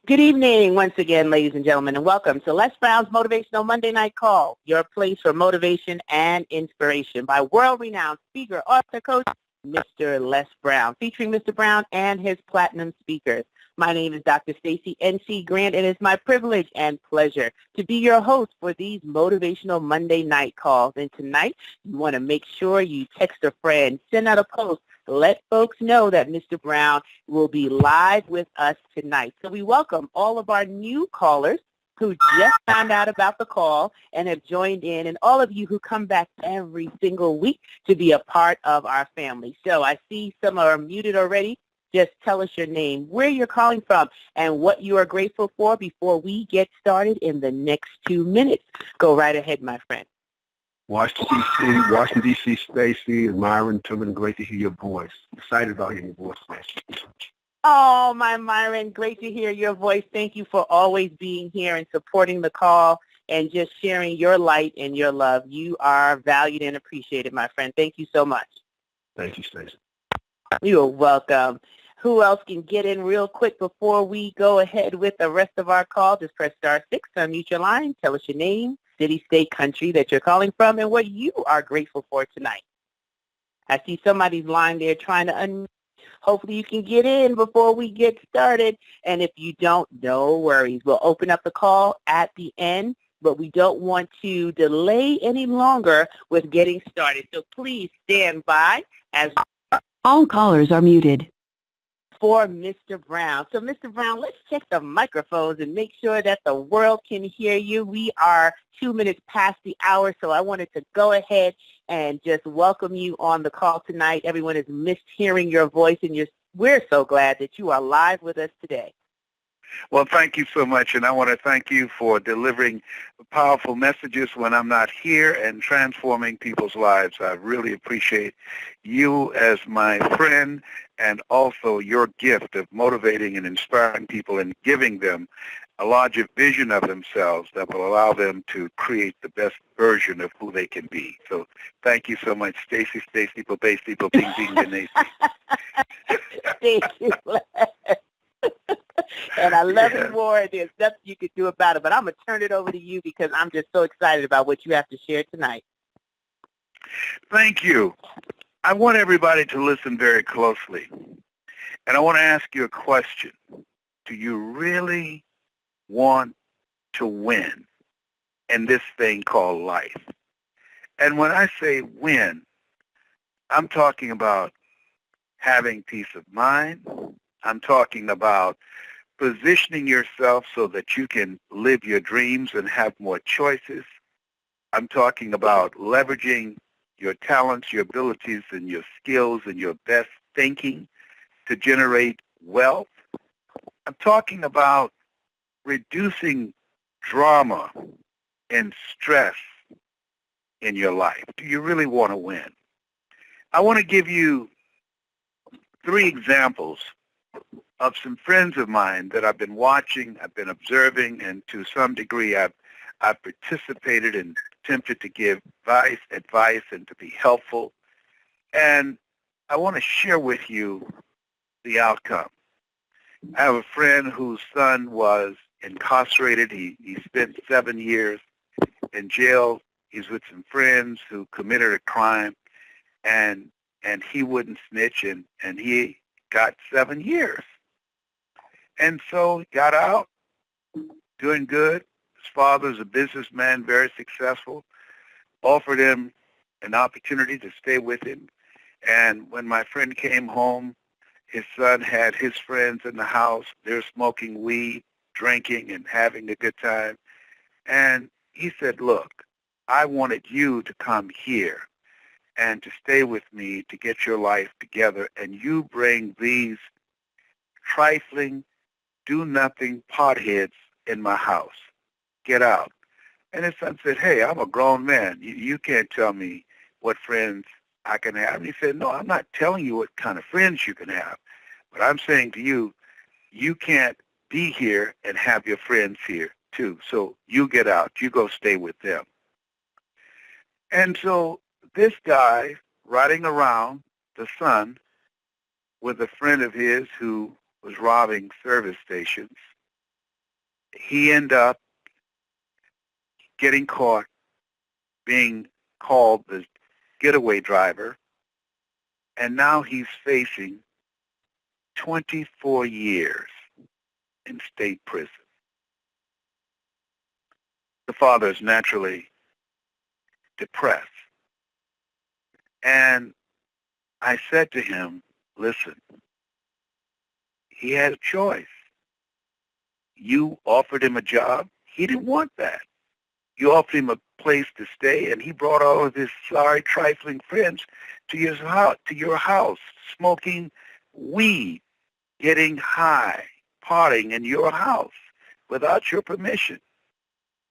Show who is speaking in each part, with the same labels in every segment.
Speaker 1: Good evening once again, ladies and gentlemen, and welcome to Les Brown's Motivational Monday Night Call, your place for motivation and inspiration by world-renowned speaker, author, coach, Mr. Les Brown, featuring Mr. Brown and his platinum speakers. My name is Dr. Stacy N.C. Grant, and it's my privilege and pleasure to be your host for these motivational Monday night calls. And tonight, you want to make sure you text a friend, send out a post, let folks know that Mr. Brown will be live with us tonight. So we welcome all of our new callers who just found out about the call and have joined in, and all of you who come back every single week to be a part of our family. So I see some are muted already. Just tell us your name, where you're calling from, and what you are grateful for before we get started in the next 2 minutes. Go right ahead, my friend.
Speaker 2: Washington, D.C., Stacy and Myron Tillman, great to hear your voice. Excited about hearing your voice, Stacy.
Speaker 1: Oh, my Myron, great to hear your voice. Thank you for always being here and supporting the call and just sharing your light and your love. You are valued and appreciated, my friend. Thank you so much.
Speaker 2: Thank you, Stacy.
Speaker 1: You're welcome. Who else can get in real quick before we go ahead with the rest of our call? Just press *6 to unmute your line. Tell us your name, city, state, country that you're calling from, and what you are grateful for tonight. I see somebody's line there trying to unmute. Hopefully you can get in before we get started. And if you don't, no worries. We'll open up the call at the end, but we don't want to delay any longer with getting started. So please stand by as all callers are muted for Mr. Brown. So, Mr. Brown, let's check the microphones and make sure that the world can hear you. We are 2 minutes past the hour, so I wanted to go ahead and just welcome you on the call tonight. Everyone has missed hearing your voice, and we're so glad that you are live with us today.
Speaker 3: Well, thank you so much, and I want to thank you for delivering powerful messages when I'm not here and transforming people's lives. I really appreciate you as my friend and also your gift of motivating and inspiring people and giving them a larger vision of themselves that will allow them to create the best version of who they can be. So thank you so much, Stacy, Bing, Denise.
Speaker 1: Thank you. And I love you more. There's nothing you could do about it. But I'm going to turn it over to you because I'm just so excited about what you have to share tonight.
Speaker 3: Thank you. I want everybody to listen very closely. And I want to ask you a question. Do you really want to win in this thing called life? And when I say win, I'm talking about having peace of mind. I'm talking about positioning yourself so that you can live your dreams and have more choices. I'm talking about leveraging your talents, your abilities, and your skills and your best thinking to generate wealth. I'm talking about reducing drama and stress in your life. Do you really want to win? I want to give you 3 examples of some friends of mine that I've been watching, I've been observing, and to some degree I've participated and attempted to give advice and to be helpful. And I want to share with you the outcome. I have a friend whose son was incarcerated. He spent 7 years in jail. He's with some friends who committed a crime, and he wouldn't snitch, and he got 7 years. And so he got out, doing good. His father's a businessman, very successful, offered him an opportunity to stay with him. And when my friend came home, his son had his friends in the house. They're smoking weed, drinking, and having a good time. And he said, look, I wanted you to come here and to stay with me to get your life together, and you bring these trifling, do-nothing potheads in my house. Get out. And his son said, hey, I'm a grown man. You can't tell me what friends I can have. And he said, no, I'm not telling you what kind of friends you can have. But I'm saying to you, you can't be here and have your friends here too. So you get out. You go stay with them. And so this guy riding around, the son, with a friend of his who was robbing service stations, he ended up getting caught being called the getaway driver, and now he's facing 24 years in state prison. The father is naturally depressed. And I said to him, listen, he had a choice. You offered him a job. He didn't want that. You offered him a place to stay, and he brought all of his sorry, trifling friends to your house, smoking weed, getting high, partying in your house without your permission.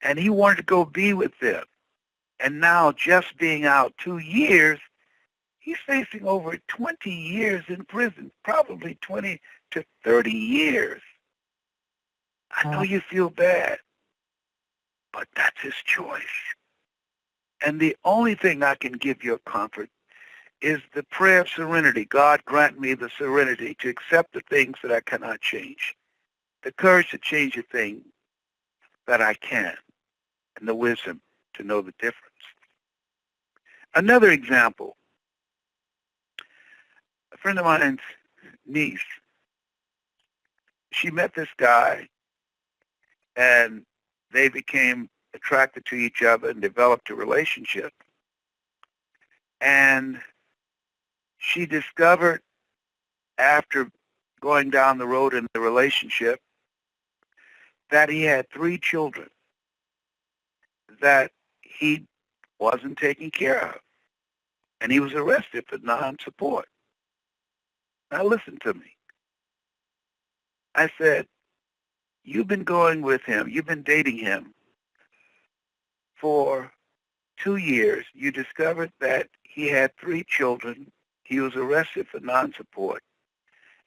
Speaker 3: And he wanted to go be with them. And now, just being out 2 years, he's facing over 20 years in prison, probably 20 to 30 years. I know you feel bad, but that's his choice. And the only thing I can give you comfort is the prayer of serenity. God, grant me the serenity to accept the things that I cannot change, the courage to change the thing that I can, and the wisdom to know the difference. Another example, a friend of mine's niece, she met this guy, and they became attracted to each other and developed a relationship. And she discovered after going down the road in the relationship that he had 3 children that he wasn't taking care of. And he was arrested for non-support. Now listen to me. I said, you've been going with him, you've been dating him for 2 years. You discovered that he had 3 children. He was arrested for non-support.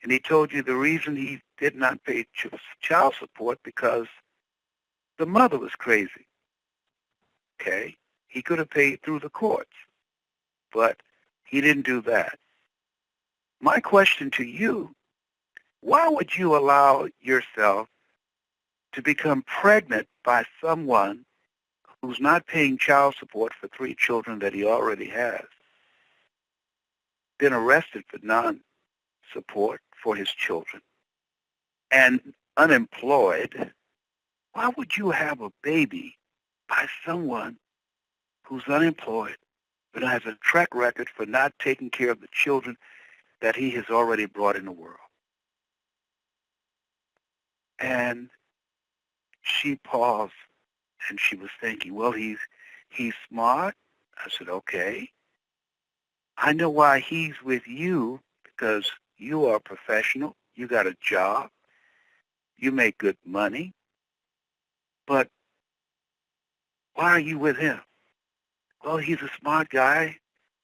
Speaker 3: And he told you the reason he did not pay child support because the mother was crazy. Okay? He could have paid through the courts, but he didn't do that. My question to you, why would you allow yourself to become pregnant by someone who's not paying child support for 3 children that he already has, been arrested for non-support for his children, and unemployed? Why would you have a baby by someone who's unemployed but has a track record for not taking care of the children that he has already brought in the world? And she paused, and she was thinking, well, he's smart. I said, okay. I know why he's with you, because you are a professional. You got a job. You make good money. But why are you with him? Well, he's a smart guy.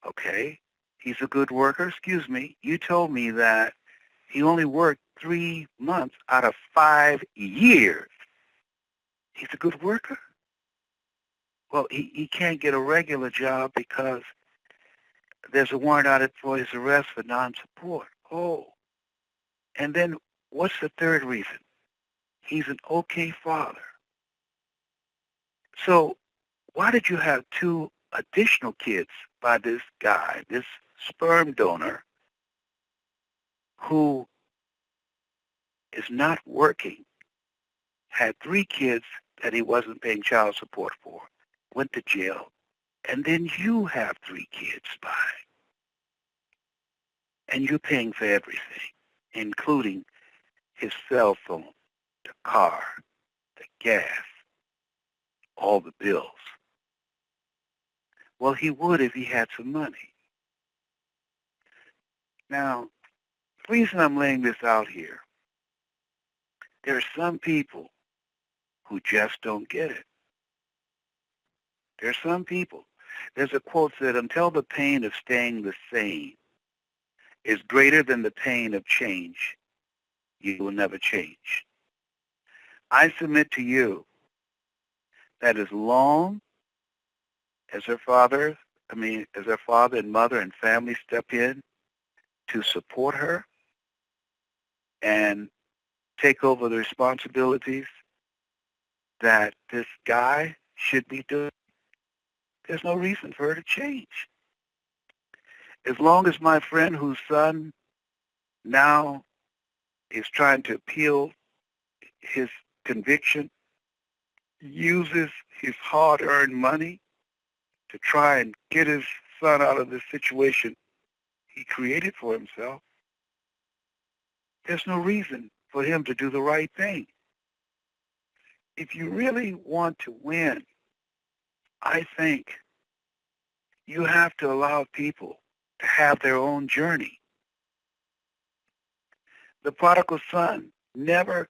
Speaker 3: Okay. He's a good worker. Excuse me. You told me that he only worked 3 months out of 5 years. He's a good worker? Well, he can't get a regular job because there's a warrant out for his arrest for non-support. Oh. And then what's the third reason? He's an okay father. So why did you have 2 additional kids by this guy, this sperm donor, who is not working, had 3 kids that he wasn't paying child support for, went to jail, and then you have 3 kids by, and you're paying for everything, including his cell phone, the car, the gas, all the bills. Well, he would if he had some money. Now, the reason I'm laying this out here, there are some people who just don't get it. There are some people. There's a quote that until the pain of staying the same is greater than the pain of change, you will never change. I submit to you that as long as her father and mother and family step in to support her and take over the responsibilities that this guy should be doing, there's no reason for her to change. As long as my friend whose son now is trying to appeal his conviction, uses his hard-earned money to try and get his son out of this situation he created for himself, there's no reason for him to do the right thing. If you really want to win, I think you have to allow people to have their own journey. The prodigal son never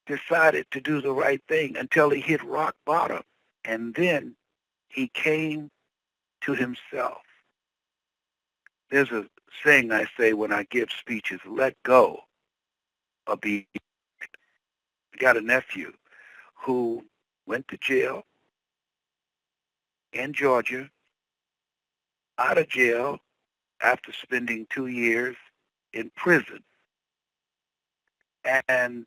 Speaker 3: decided to do the right thing until he hit rock bottom, and then he came to himself. There's a saying I say when I give speeches: let go or be. I got a nephew who went to jail in Georgia, out of jail after spending 2 years in prison. And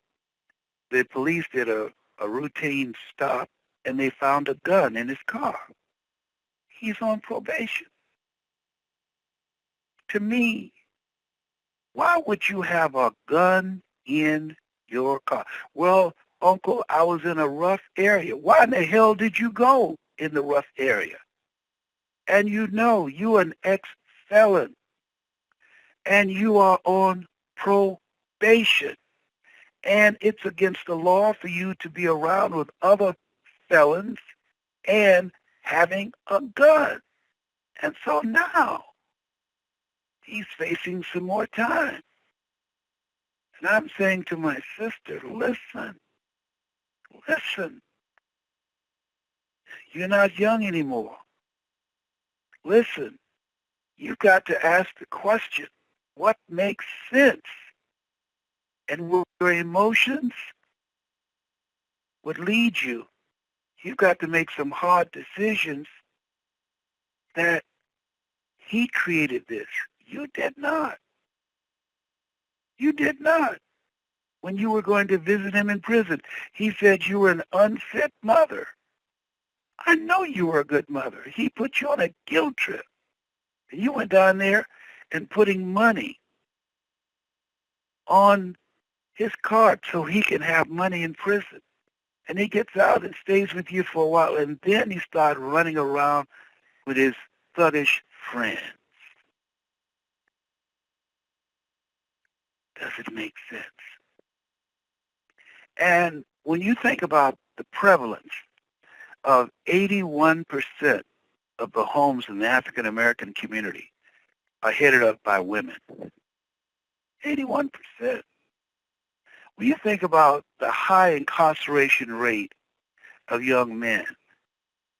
Speaker 3: the police did a routine stop, and they found a gun in his car. He's on probation. To me, why would you have a gun in your car? Well, Uncle, I was in a rough area. Why in the hell did you go in the rough area? And you know you're an ex-felon, and you are on probation. And it's against the law for you to be around with other felons and having a gun. And so now he's facing some more time. And I'm saying to my sister, listen, you're not young anymore. Listen, you've got to ask the question, what makes sense? And where your emotions would lead you, you've got to make some hard decisions that he created this. You did not. You did not. When you were going to visit him in prison, he said you were an unfit mother. I know you were a good mother. He put you on a guilt trip. And you went down there and putting money on his card so he can have money in prison. And he gets out and stays with you for a while, and then he started running around with his thuggish friends. Does it make sense? And when you think about the prevalence of 81% of the homes in the African American community are headed up by women. 81%. When you think about the high incarceration rate of young men,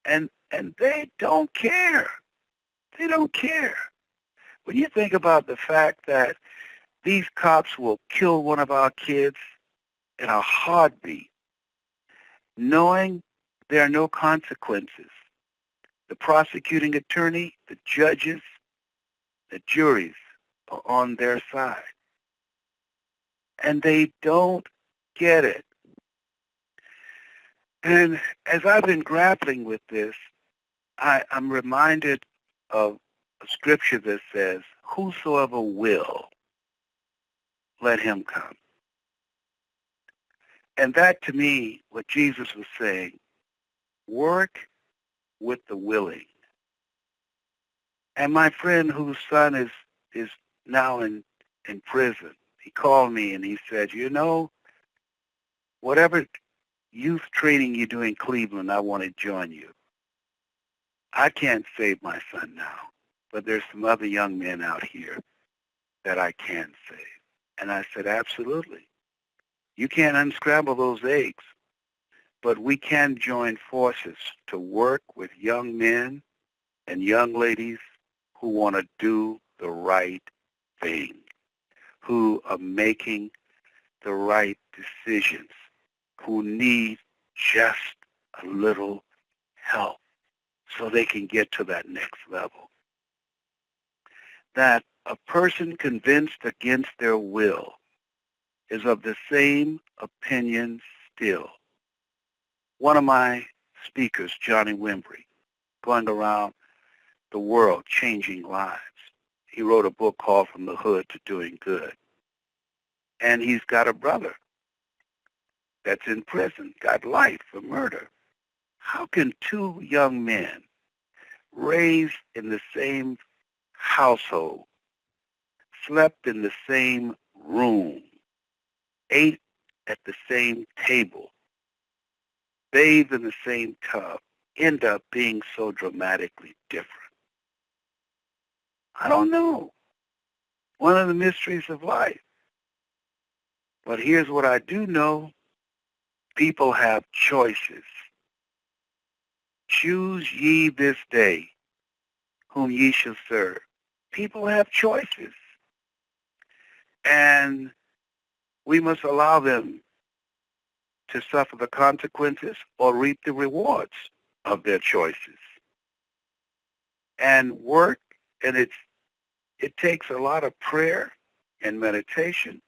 Speaker 3: and they don't care. They don't care. When you think about the fact that these cops will kill one of our kids in a heartbeat, knowing there are no consequences, the prosecuting attorney, the judges, the juries are on their side. And they don't get it. And as I've been grappling with this, I'm reminded of a scripture that says, whosoever will, let him come. And that, to me, what Jesus was saying, work with the willing. And my friend whose son is now in prison, he called me and he said, you know, whatever youth training you do in Cleveland, I want to join you. I can't save my son now, but there's some other young men out here that I can save. And I said, absolutely. You can't unscramble those eggs, but we can join forces to work with young men and young ladies who want to do the right thing, who are making the right decisions, who need just a little help so they can get to that next level. That a person convinced against their will is of the same opinion still. one of my speakers, Johnny Wimbrey, going around the world changing lives. He wrote a book called From the Hood to Doing Good. And he's got a brother that's in prison, got life for murder. How can two young men raised in the same household, slept in the same room, ate at the same table, bathed in the same tub, end up being so dramatically different? I don't know. One of the mysteries of life. But here's what I do know. People have choices. Choose ye this day whom ye shall serve. People have choices. And we must allow them to suffer the consequences or reap the rewards of their choices. And work, and it takes a lot of prayer and meditation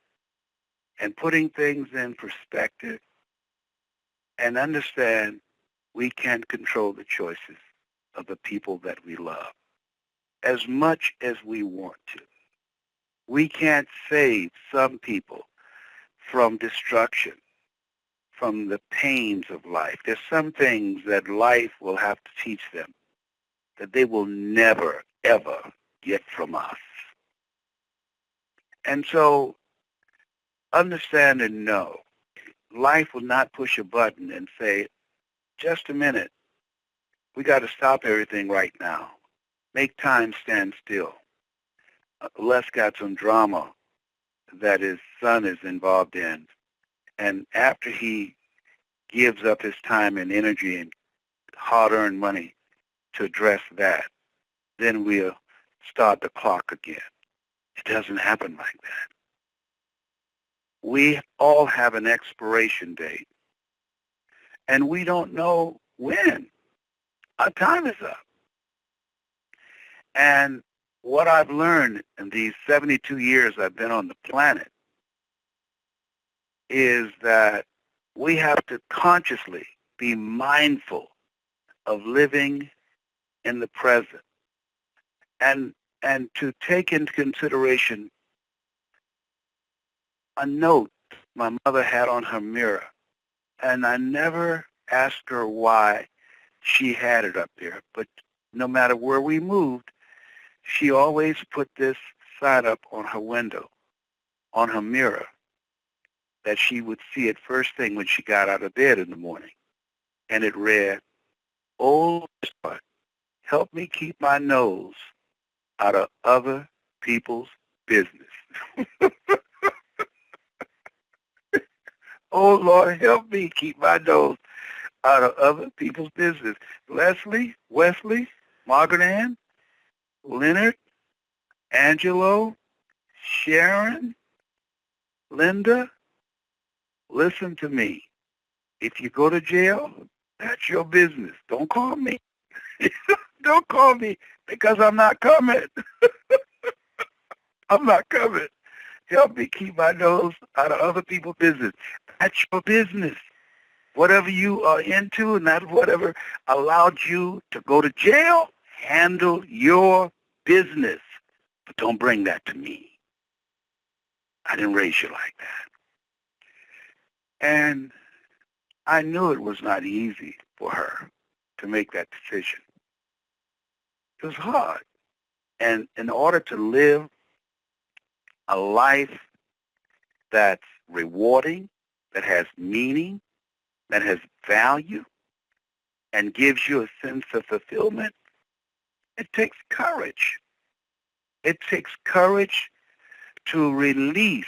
Speaker 3: and putting things in perspective and understand we can't control the choices of the people that we love as much as we want to. We can't save some people from destruction, from the pains of life. There's some things that life will have to teach them that they will never, ever get from us. And so understand and know, life will not push a button and say, just a minute, we got to stop everything right now. Make time stand still. Les got some drama that his son is involved in. And after he gives up his time and energy and hard-earned money to address that, then we'll start the clock again. It doesn't happen like that. We all have an expiration date, and we don't know when. Our time is up. And what I've learned in these 72 years I've been on the planet is that we have to consciously be mindful of living in the present and to take into consideration a note my mother had on her mirror. And I never asked her why she had it up there, but no matter where we moved, she always put this sign up on her window, on her mirror, that she would see it first thing when she got out of bed in the morning. And it read, "Oh, Lord, help me keep my nose out of other people's business." Oh, Lord, help me keep my nose out of other people's business. Leslie, Wesley, Margaret Ann, Leonard, Angelo, Sharon, Linda, listen to me. If you go to jail, that's your business. Don't call me. Don't call me because I'm not coming. I'm not coming. Help me keep my nose out of other people's business. That's your business. Whatever you are into and not whatever allowed you to go to jail, handle your business. But don't bring that to me. I didn't raise you like that. And I knew it was not easy for her to make that decision. It was hard. And in order to live a life that's rewarding, that has meaning, that has value, and gives you a sense of fulfillment, it takes courage. It takes courage to release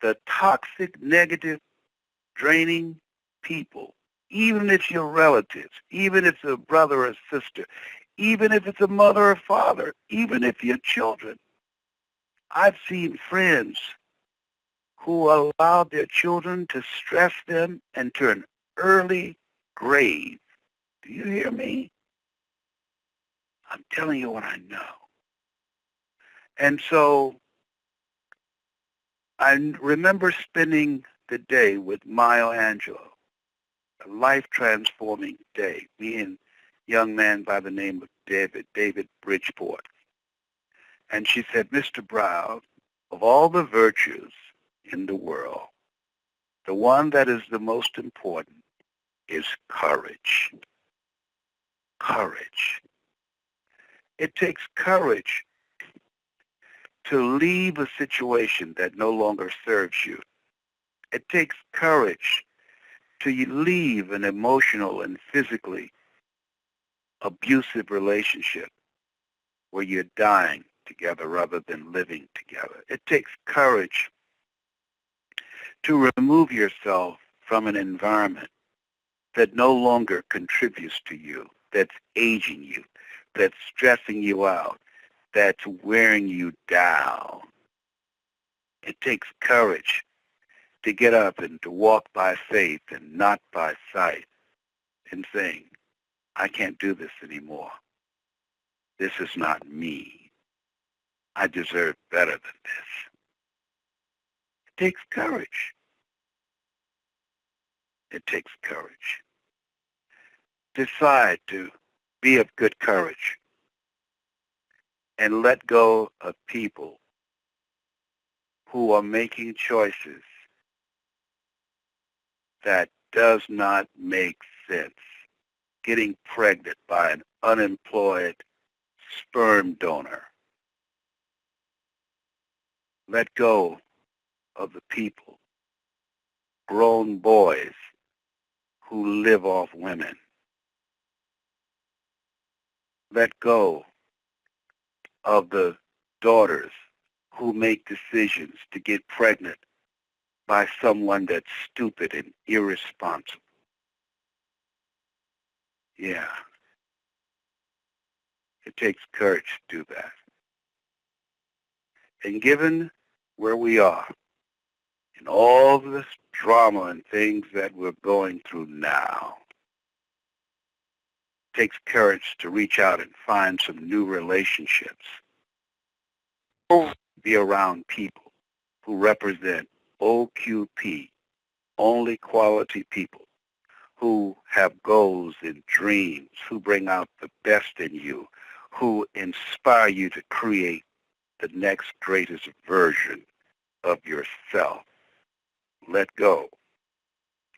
Speaker 3: the toxic, negative, draining people, even if you're relatives, even if it's a brother or sister, even if it's a mother or father, even if you're children. I've seen friends who allowed their children to stress them into an early grave. Do you hear me? I'm telling you what I know. And so I remember spending the day with Maya Angelou, a life-transforming day. Me and a young man by the name of David Bridgeport. And she said, Mr. Brown, of all the virtues in the world, the one that is the most important is courage. Courage. It takes courage to leave a situation that no longer serves you. It takes courage to leave an emotional and physically abusive relationship where you're dying together rather than living together. It takes courage to remove yourself from an environment that no longer contributes to you, that's aging you, that's stressing you out, that's wearing you down. It takes courage to get up and to walk by faith and not by sight and saying, I can't do this anymore. This is not me. I deserve better than this. It takes courage. It takes courage. Decide to be of good courage and let go of people who are making choices that does not make sense. Getting pregnant by an unemployed sperm donor. Let go of the people, grown boys who live off women. Let go of the daughters who make decisions to get pregnant by someone that's stupid and irresponsible. Yeah. It takes courage to do that. And given where we are and all this drama and things that we're going through now, it takes courage to reach out and find some new relationships. Be around people who represent OQP, only quality people, who have goals and dreams, who bring out the best in you, who inspire you to create the next greatest version of yourself. Let go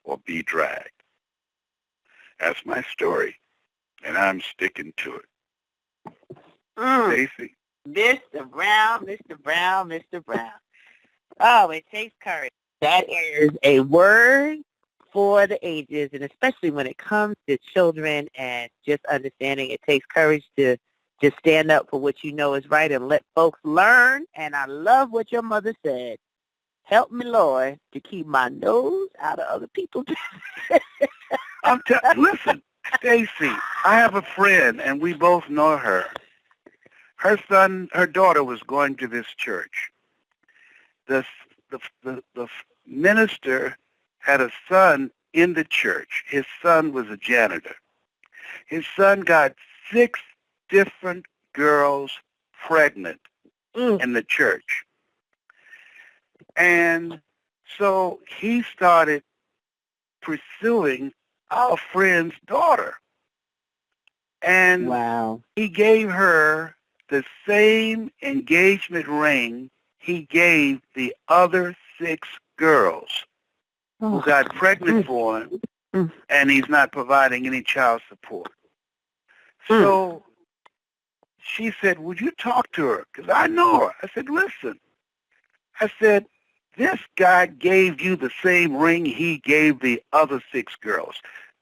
Speaker 3: or be dragged. That's my story, and I'm sticking to it. Stacey?
Speaker 1: Mr. Brown, Mr. Brown, Mr. Brown. Oh, it takes courage. That is a word for the ages, and especially when it comes to children and just understanding it takes courage to just stand up for what you know is right and let folks learn. And I love what your mother said. Help me, Lord, to keep my nose out of other people's business.
Speaker 3: Listen, Stacey, I have a friend, and we both know her. Her daughter was going to this church. The minister had a son in the church. His son was a janitor. His son got 6 different girls pregnant in the church. And so he started pursuing our friend's daughter. And
Speaker 1: wow.
Speaker 3: He gave her the same engagement ring he gave the other 6 girls who got pregnant for him, and he's not providing any child support. So she said, would you talk to her? Because I know her. I said, listen. I said, this guy gave you the same ring he gave the other 6 girls.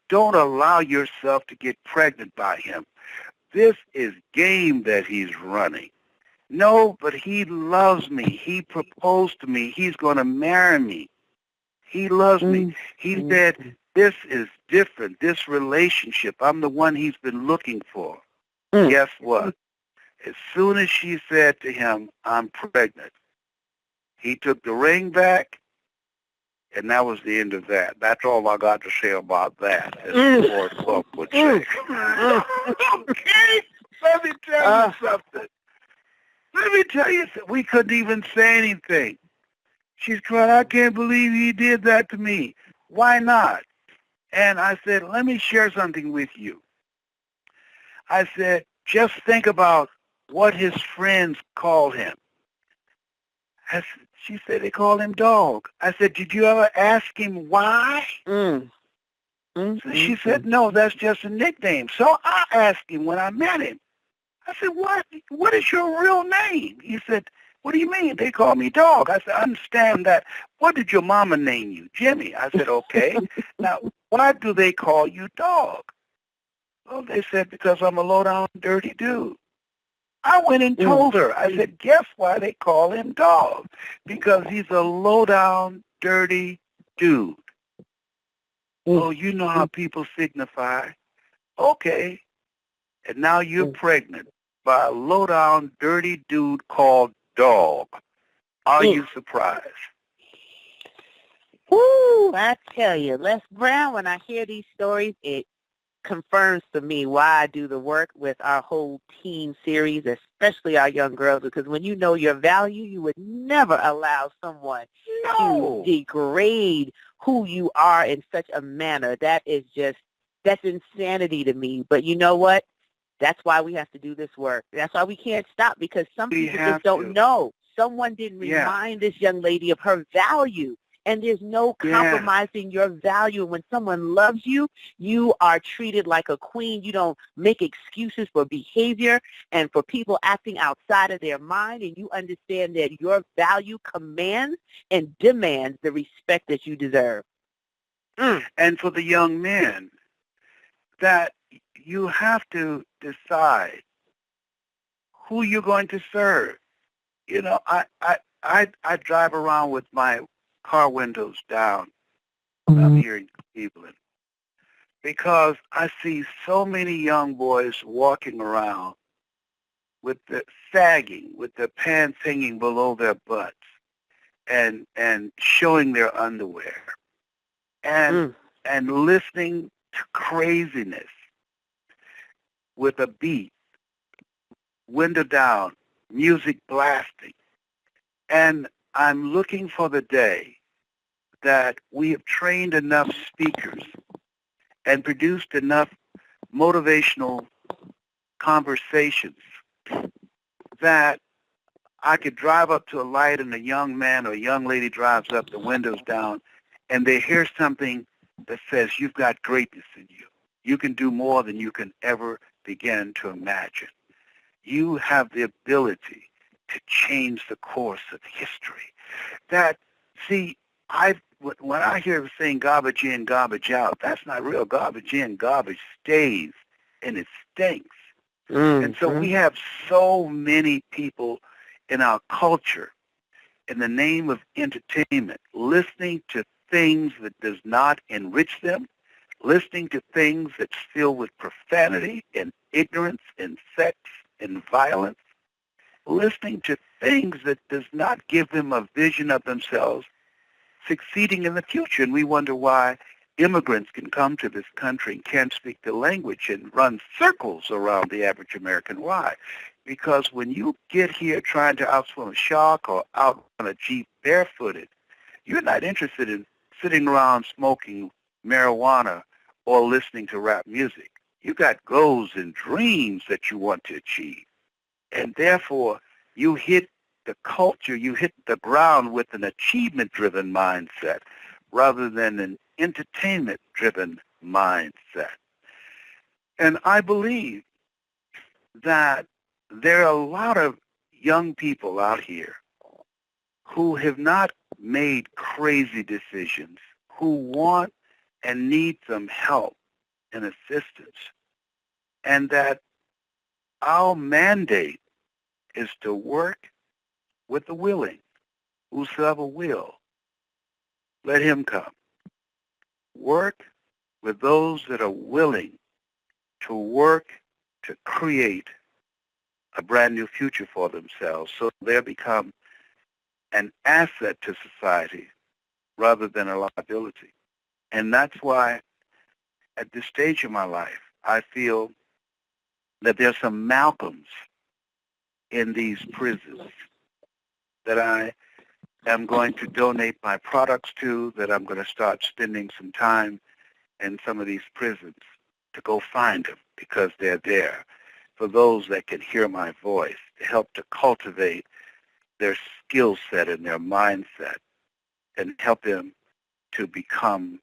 Speaker 3: Don't allow yourself to get pregnant by him. This is game that he's running. No, but he loves me. He proposed to me. He's going to marry me. He loves me. He said, this is different, this relationship. I'm the one he's been looking for. Guess what? As soon as she said to him, I'm pregnant, he took the ring back, and that was the end of that. That's all I got to say about that, as Forrest Gump would say. Okay, let me tell you something. Let me tell you something. We couldn't even say anything. She's crying, I can't believe he did that to me. Why not? And I said, let me share something with you. I said, just think about what his friends called him. She said, they call him Dog. I said, did you ever ask him why?
Speaker 1: Mm.
Speaker 3: So she said, no, that's just a nickname. So I asked him when I met him. I said, what is your real name? He said, what do you mean? They call me Dog. I said, I understand that. What did your mama name you? Jimmy. I said, okay. Now, why do they call you Dog? Well, they said, because I'm a low-down, dirty dude. I went and told her. I said, guess why they call him Dog? Because he's a low-down, dirty dude. Oh, you know how people signify. Okay. And now you're pregnant by a low-down, dirty dude called Dog. Are you surprised?
Speaker 1: Woo, I tell you, Les Brown, when I hear these stories, it confirms to me why I do the work with our whole teen series, especially our young girls, because when you know your value, you would never allow someone to degrade who you are in such a manner. That's insanity to me. But you know what? That's why we have to do this work. That's why we can't stop, because some people just don't know. Someone didn't remind this young lady of her value. And there's no compromising your value. When someone loves you, you are treated like a queen. You don't make excuses for behavior and for people acting outside of their mind. And you understand that your value commands and demands the respect that you deserve.
Speaker 3: And for the young men, that you have to decide who you're going to serve. You know, I drive around with my car windows down up here in Cleveland because I see so many young boys walking around with the sagging, with their pants hanging below their butts and showing their underwear and listening to craziness with a beat, window down, music blasting. And I'm looking for the day that we have trained enough speakers and produced enough motivational conversations that I could drive up to a light and a young man or a young lady drives up, the windows down, and they hear something that says, you've got greatness in you. You can do more than you can ever begin to imagine. You have the ability to change the course of history. That, see, when I hear saying garbage in, garbage out, that's not real. Garbage in, garbage stays, and it stinks. And so we have so many people in our culture, in the name of entertainment, listening to things that does not enrich them, listening to things that's filled with profanity and ignorance and sex and violence, listening to things that does not give them a vision of themselves succeeding in the future. And we wonder why immigrants can come to this country and can't speak the language and run circles around the average American. Why? Because when you get here trying to outswim a shark or out on a Jeep barefooted, you're not interested in sitting around smoking marijuana or listening to rap music. You got goals and dreams that you want to achieve. And therefore, you hit the culture, you hit the ground with an achievement-driven mindset rather than an entertainment-driven mindset. And I believe that there are a lot of young people out here who have not made crazy decisions, who want and need some help and assistance, and that our mandate is to work with the willing. Whosoever will, let him come. Work with those that are willing to work to create a brand new future for themselves so they become an asset to society rather than a liability. And that's why at this stage of my life, I feel that there's some Malcolms in these prisons that I am going to donate my products to, that I'm going to start spending some time in some of these prisons to go find them because they're there. For those that can hear my voice, to help to cultivate their skill set and their mindset and help them to become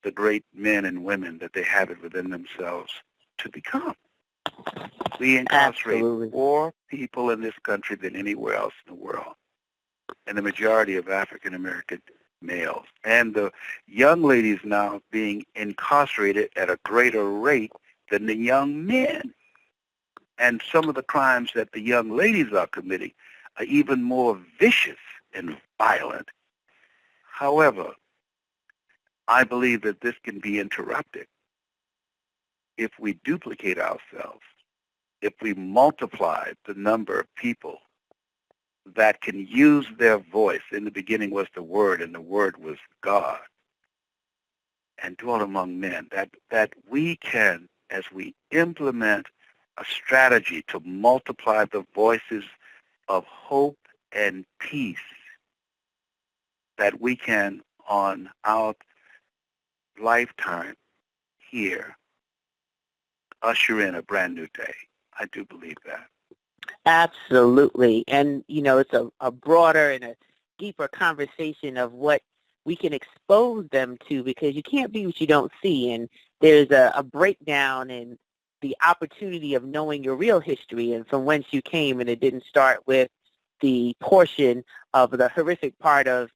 Speaker 3: the great men and women that they have it within themselves to become. We incarcerate
Speaker 1: Absolutely.
Speaker 3: more people in this country than anywhere else in the world, and the majority of African American males. And the young ladies now being incarcerated at a greater rate than the young men. And some of the crimes that the young ladies are committing are even more vicious and violent. However, I believe that this can be interrupted if we duplicate ourselves, if we multiply the number of people that can use their voice. In the beginning was the Word, and the Word was God, and dwelt among men, that we can, as we implement a strategy to multiply the voices of hope and peace, that we can, on our lifetime here, usher in a brand new day. I do believe that.
Speaker 1: Absolutely. And, it's a broader and a deeper conversation of what we can expose them to, because you can't be what you don't see. And there's a breakdown in the opportunity of knowing your real history and from whence you came. And it didn't start with the portion of the horrific part of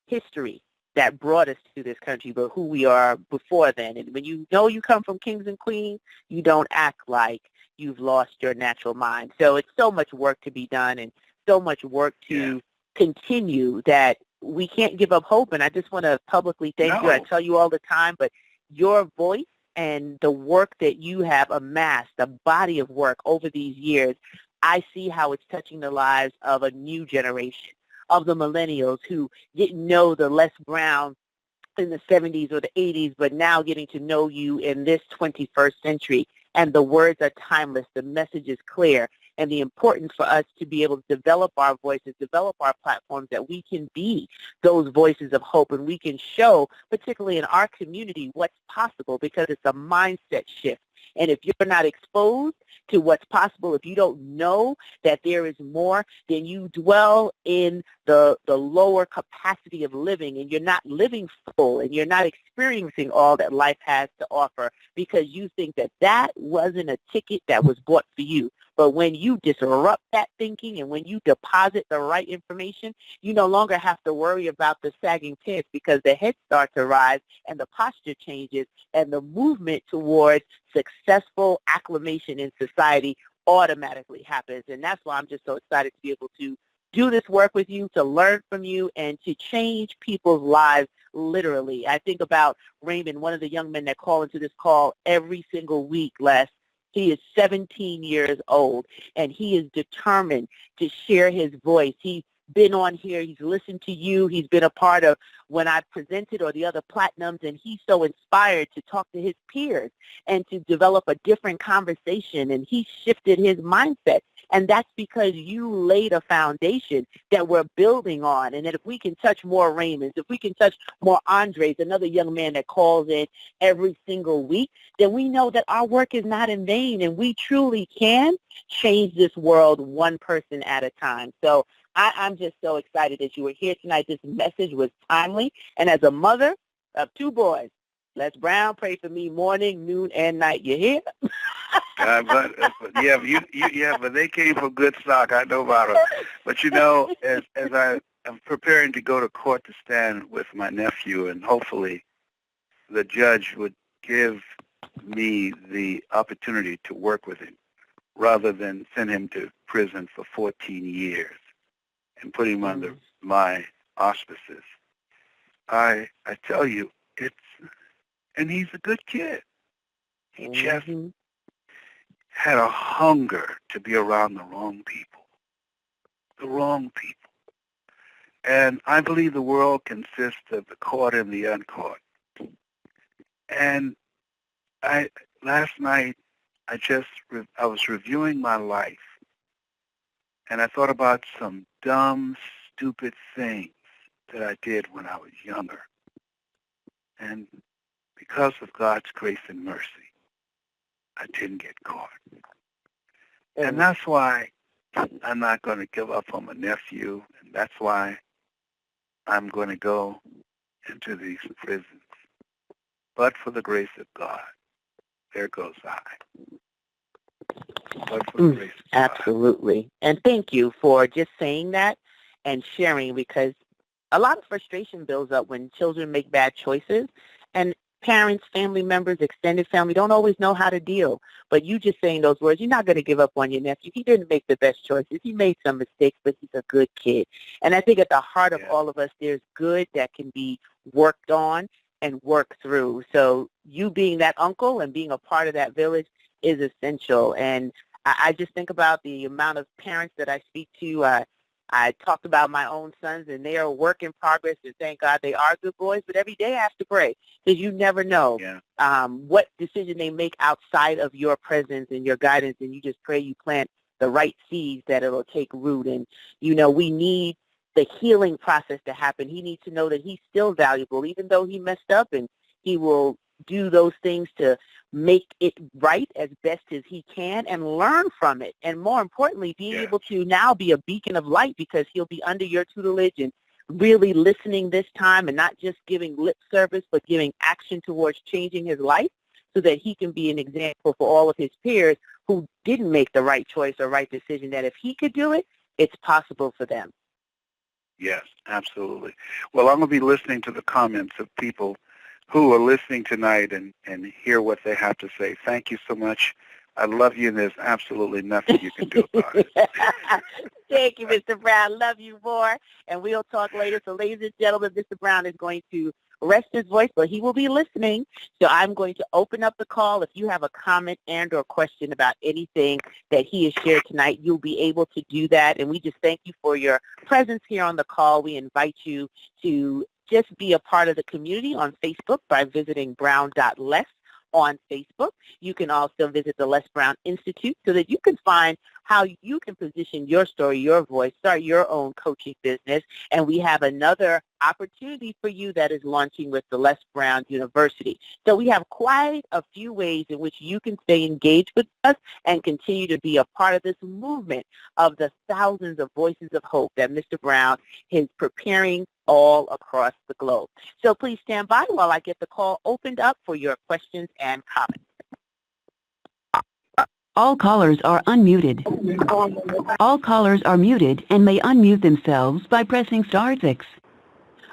Speaker 1: history that brought us to this country, but who we are before then. And when you know you come from kings and queens, you don't act like you've lost your natural mind. So it's so much work to be done and so much work to continue that we can't give up hope. And I just want to publicly thank you. I tell you all the time, but your voice and the work that you have amassed, the body of work over these years, I see how it's touching the lives of a new generation, of the millennials who didn't know the Les Brown in the 70s or the 80s, but now getting to know you in this 21st century. And the words are timeless. The message is clear. And the importance for us to be able to develop our voices, develop our platforms, that we can be those voices of hope, and we can show, particularly in our community, what's possible, because it's a mindset shift. And if you're not exposed to what's possible, if you don't know that there is more, then you dwell in the lower capacity of living, and you're not living full, and you're not experiencing all that life has to offer, because you think that that wasn't a ticket that was bought for you. But when you disrupt that thinking and when you deposit the right information, you no longer have to worry about the sagging pants, because the head starts to rise and the posture changes, and the movement towards successful acclimation in society automatically happens. And that's why I'm just so excited to be able to do this work with you, to learn from you, and to change people's lives literally. I think about Raymond, one of the young men that call into this call every single week, Les. He is 17 years old, and he is determined to share his voice. He's been on here. He's listened to you. He's been a part of when I presented or the other platinums, and he's so inspired to talk to his peers and to develop a different conversation, and he shifted his mindset. And that's because you laid a foundation that we're building on. And that if we can touch more Raymonds, if we can touch more Andres, another young man that calls in every single week, then we know that our work is not in vain, and we truly can change this world one person at a time. So I'm just so excited that you were here tonight. This message was timely. And as a mother of two boys, Les Brown, pray for me morning, noon, and night. You hear?
Speaker 3: But they came from good stock. I know about them. But as I am preparing to go to court to stand with my nephew, and hopefully the judge would give me the opportunity to work with him rather than send him to prison for 14 years and put him under my auspices. I tell you, and he's a good kid. He just had a hunger to be around the wrong people. And I believe the world consists of the caught and the uncaught. And last night, I was reviewing my life, and I thought about some dumb, stupid things that I did when I was younger. And because of God's grace and mercy, I didn't get caught. And that's why I'm not going to give up on my nephew, and that's why I'm going to go into these prisons. But for the grace of God, there goes I. But for the grace of God.
Speaker 1: Absolutely. And thank you for just saying that and sharing, because a lot of frustration builds up when children make bad choices, and parents, family members, extended family don't always know how to deal. But you just saying those words, you're not going to give up on your nephew. He didn't make the best choices. He made some mistakes, but he's a good kid. And I think at the heart of all of us, there's good that can be worked on and worked through. So you being that uncle and being a part of that village is essential. And I just think about the amount of parents that I speak to. I talked about my own sons, and they are a work in progress, and thank God they are good boys. But every day I have to pray, because you never know what decision they make outside of your presence and your guidance, and you just pray you plant the right seeds that it'll take root. And, you know, we need the healing process to happen. He needs to know that he's still valuable, even though he messed up, and he will do those things to make it right as best as he can and learn from it. And more importantly, being able to now be a beacon of light, because he'll be under your tutelage and really listening this time and not just giving lip service, but giving action towards changing his life, so that he can be an example for all of his peers who didn't make the right choice or right decision, that if he could do it, it's possible for them.
Speaker 3: Yes, absolutely. Well, I'm going to be listening to the comments of people who are listening tonight and hear what they have to say. Thank you so much. I love you, and there's absolutely nothing you can do about it.
Speaker 1: Thank you, Mr. Brown. Love you more, and we'll talk later. So, ladies and gentlemen, Mr. Brown is going to rest his voice, but he will be listening. So I'm going to open up the call. If you have a comment and or question about anything that he has shared tonight, you'll be able to do that. And we just thank you for your presence here on the call. We invite you to just be a part of the community on Facebook by visiting brown.les on Facebook. You can also visit the Les Brown Institute, so that you can find how you can position your story, your voice, start your own coaching business. And we have another opportunity for you that is launching with the Les Brown University. So we have quite a few ways in which you can stay engaged with us and continue to be a part of this movement of the thousands of voices of hope that Mr. Brown is preparing all across the globe. So please stand by while I get the call opened up for your questions and comments.
Speaker 4: All callers are unmuted. All callers are muted and may unmute themselves by pressing *6.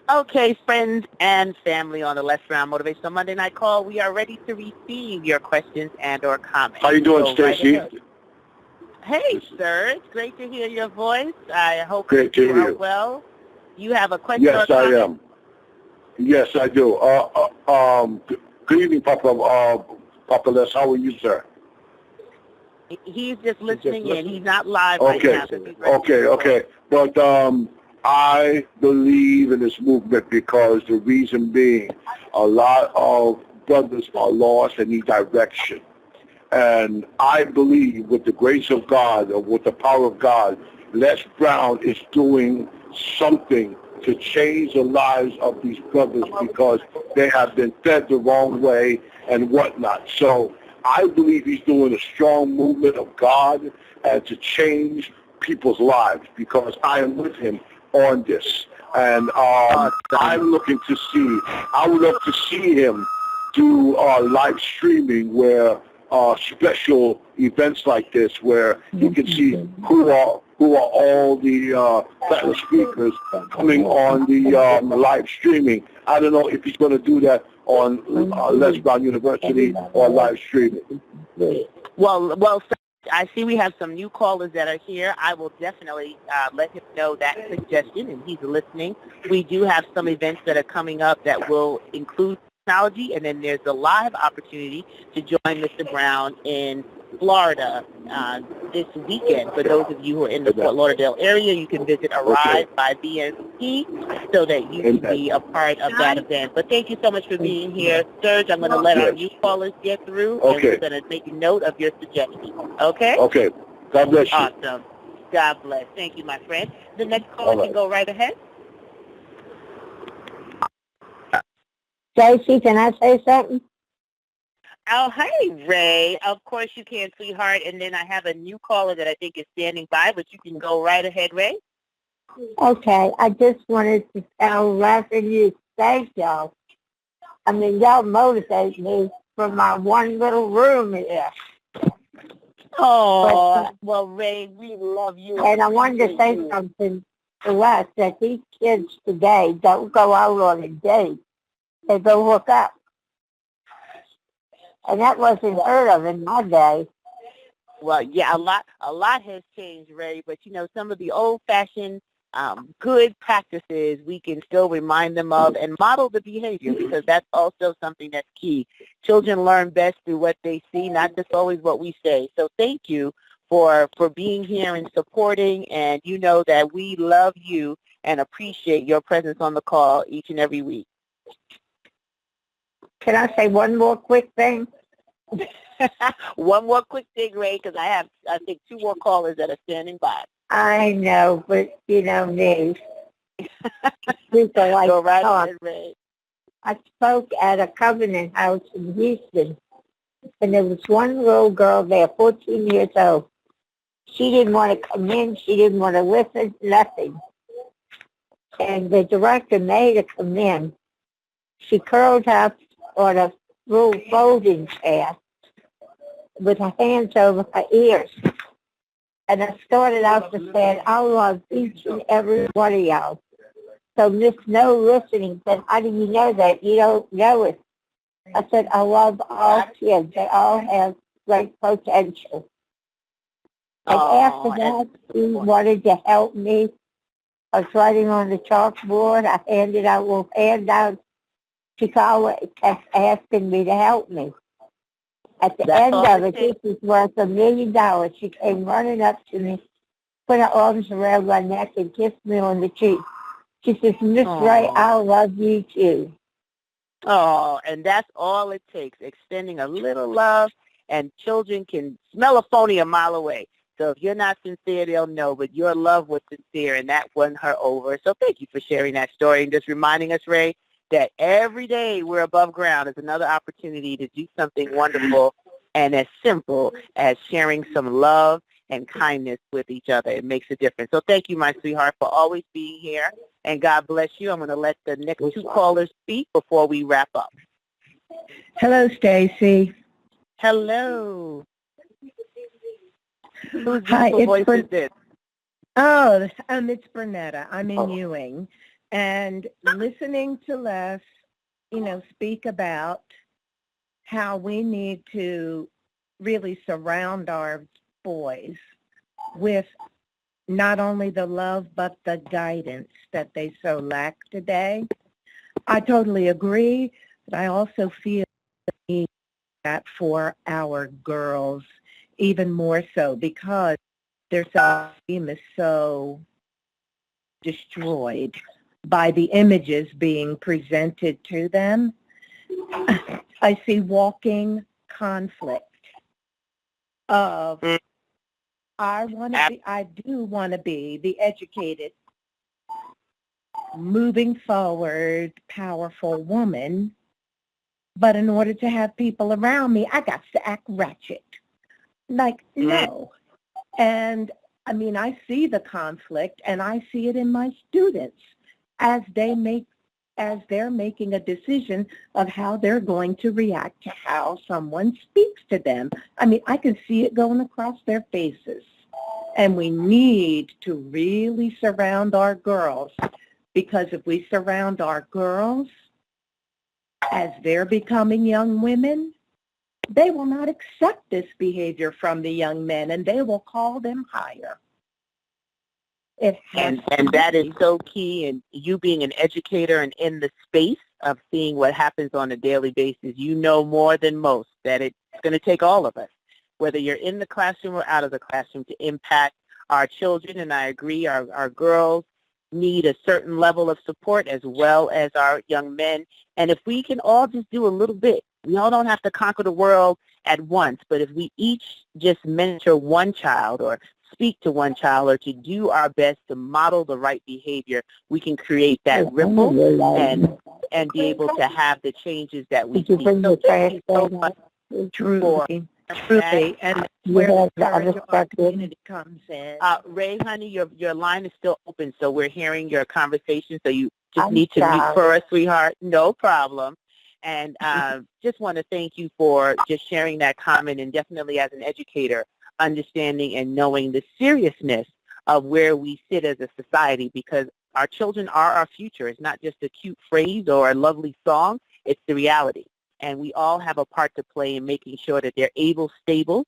Speaker 1: Okay, friends and family on the Les Brown Motivational Monday Night Call, we are ready to receive your questions and or comments.
Speaker 2: How you doing, Stacey?
Speaker 1: Hey, sir. It's great to hear your voice. I hope
Speaker 2: Great
Speaker 1: you
Speaker 2: to hear
Speaker 1: are
Speaker 2: you.
Speaker 1: well. You have a question
Speaker 2: Yes,
Speaker 1: or
Speaker 2: I
Speaker 1: comment?
Speaker 2: am. Yes, I do. Good evening, Papa Les. How are you, sir?
Speaker 1: He's just listening in. He's not live right now.
Speaker 2: Okay. But I believe in this movement, because the reason being, a lot of brothers are lost and need direction. And I believe with the grace of God, or with the power of God, Les Brown is doing something to change the lives of these brothers, because they have been fed the wrong way and whatnot. So I believe he's doing a strong movement of God and to change people's lives, because I am with him on this. And I'm looking to see, I would love to see him do live streaming, where special events like this, where you can see who are all the panel speakers coming on the live streaming. I don't know if he's going to do that on Les Brown University or live streaming.
Speaker 1: Well, I see we have some new callers that are here. I will definitely let him know that suggestion, and he's listening. We do have some events that are coming up that will include technology, and then there's a live opportunity to join Mr. Brown in Florida this weekend. For those of you who are in the Fort Lauderdale area, you can visit Arrive by BNP, so that you can be a part of that event. But thank you so much for being here, Serge. I'm going to let our new callers get through, and we're going to make note of your suggestion. Okay?
Speaker 2: Okay. God bless you.
Speaker 1: Awesome. God bless. Thank you, my friend. The next caller can go right ahead.
Speaker 5: Stacy, can I say something?
Speaker 1: Oh, hey, Ray. Of course you can, sweetheart. And then I have a new caller that I think is standing by, but you can go right ahead, Ray.
Speaker 5: Okay, I just wanted to tell Les and you, thank y'all. I mean, y'all motivate me from my one little room here.
Speaker 1: Oh, well, Ray, we love you.
Speaker 5: And I wanted to say something to Les, that these kids today don't go out on a date. They go hook up. And that wasn't heard of in my day.
Speaker 1: Well, yeah, a lot has changed, Ray, but you know, some of the old-fashioned good practices we can still remind them of and model the behavior, because that's also something that's key. Children learn best through what they see, not just always what we say. So thank you for being here and supporting, and you know that we love you and appreciate your presence on the call each and every week.
Speaker 5: Can I say one more quick thing?
Speaker 1: One more quick thing, Ray, because I think 2 more callers that are standing by.
Speaker 5: I know, but you know me. People like
Speaker 1: Go right
Speaker 5: talk.
Speaker 1: ahead, Ray.
Speaker 5: I spoke at a Covenant house in Houston, and there was one little girl there, 14 years old. She didn't want to come in. She didn't want to listen, nothing. And the director made her come in. She curled up on a little folding chair with her hands over her ears. And I started out to say, I love each and every one of y'all. So Miss No Listening said, how do you know that? You don't know it. I said, I love all kids. They all have great potential. And after that, he wanted to help me. I was writing on the chalkboard. I handed out little handouts. She kept asking me to help me. At the end of it, this is worth $1 million. She came running up to me, put her arms around my neck, and kissed me on the cheek. She says, Miss Ray, I love you too.
Speaker 1: Oh, and that's all it takes, extending a little love, and children can smell a phony a mile away. So if you're not sincere, they'll know, but your love was sincere, and that won her over. So thank you for sharing that story and just reminding us, Ray, that every day we're above ground is another opportunity to do something wonderful and as simple as sharing some love and kindness with each other. It makes a difference. So thank you, my sweetheart, for always being here, and God bless you. I'm going to let the next 2 callers speak before we wrap up.
Speaker 6: Hello, Stacy.
Speaker 1: Hello. Whose
Speaker 6: Hi,
Speaker 1: beautiful voice is this?
Speaker 6: Oh, it's Bernetta. I'm in Ewing. And listening to Les, speak about how we need to really surround our boys with not only the love but the guidance that they so lack today. I totally agree, but I also feel that for our girls even more so, because their self-esteem is so destroyed by the images being presented to them. I see walking conflict of I do want to be the educated, moving forward, powerful woman, but in order to have people around me, I got to act ratchet. Like, no. And I see the conflict, and I see it in my students as they're making a decision of how they're going to react to how someone speaks to them. I can see it going across their faces. And we need to really surround our girls, because if we surround our girls as they're becoming young women, they will not accept this behavior from the young men, and they will call them higher.
Speaker 1: And that is so key, and you being an educator and in the space of seeing what happens on a daily basis, you know more than most that it's going to take all of us, whether you're in the classroom or out of the classroom, to impact our children. And I agree, our girls need a certain level of support as well as our young men. And if we can all just do a little bit, we all don't have to conquer the world at once, but if we each just mentor one child or speak to one child or to do our best to model the right behavior, we can create that ripple and be able to have the changes that we see. So thank you so much for
Speaker 6: Truly, and where the courage of our community comes in.
Speaker 1: Ray, honey, your line is still open, so we're hearing your conversation, so you just need to mute for us, sweetheart. No problem. And just want to thank you for just sharing that comment, and definitely as an educator, understanding and knowing the seriousness of where we sit as a society, because our children are our future. It's not just a cute phrase or a lovely song. It's the reality. And we all have a part to play in making sure that they're able, stable,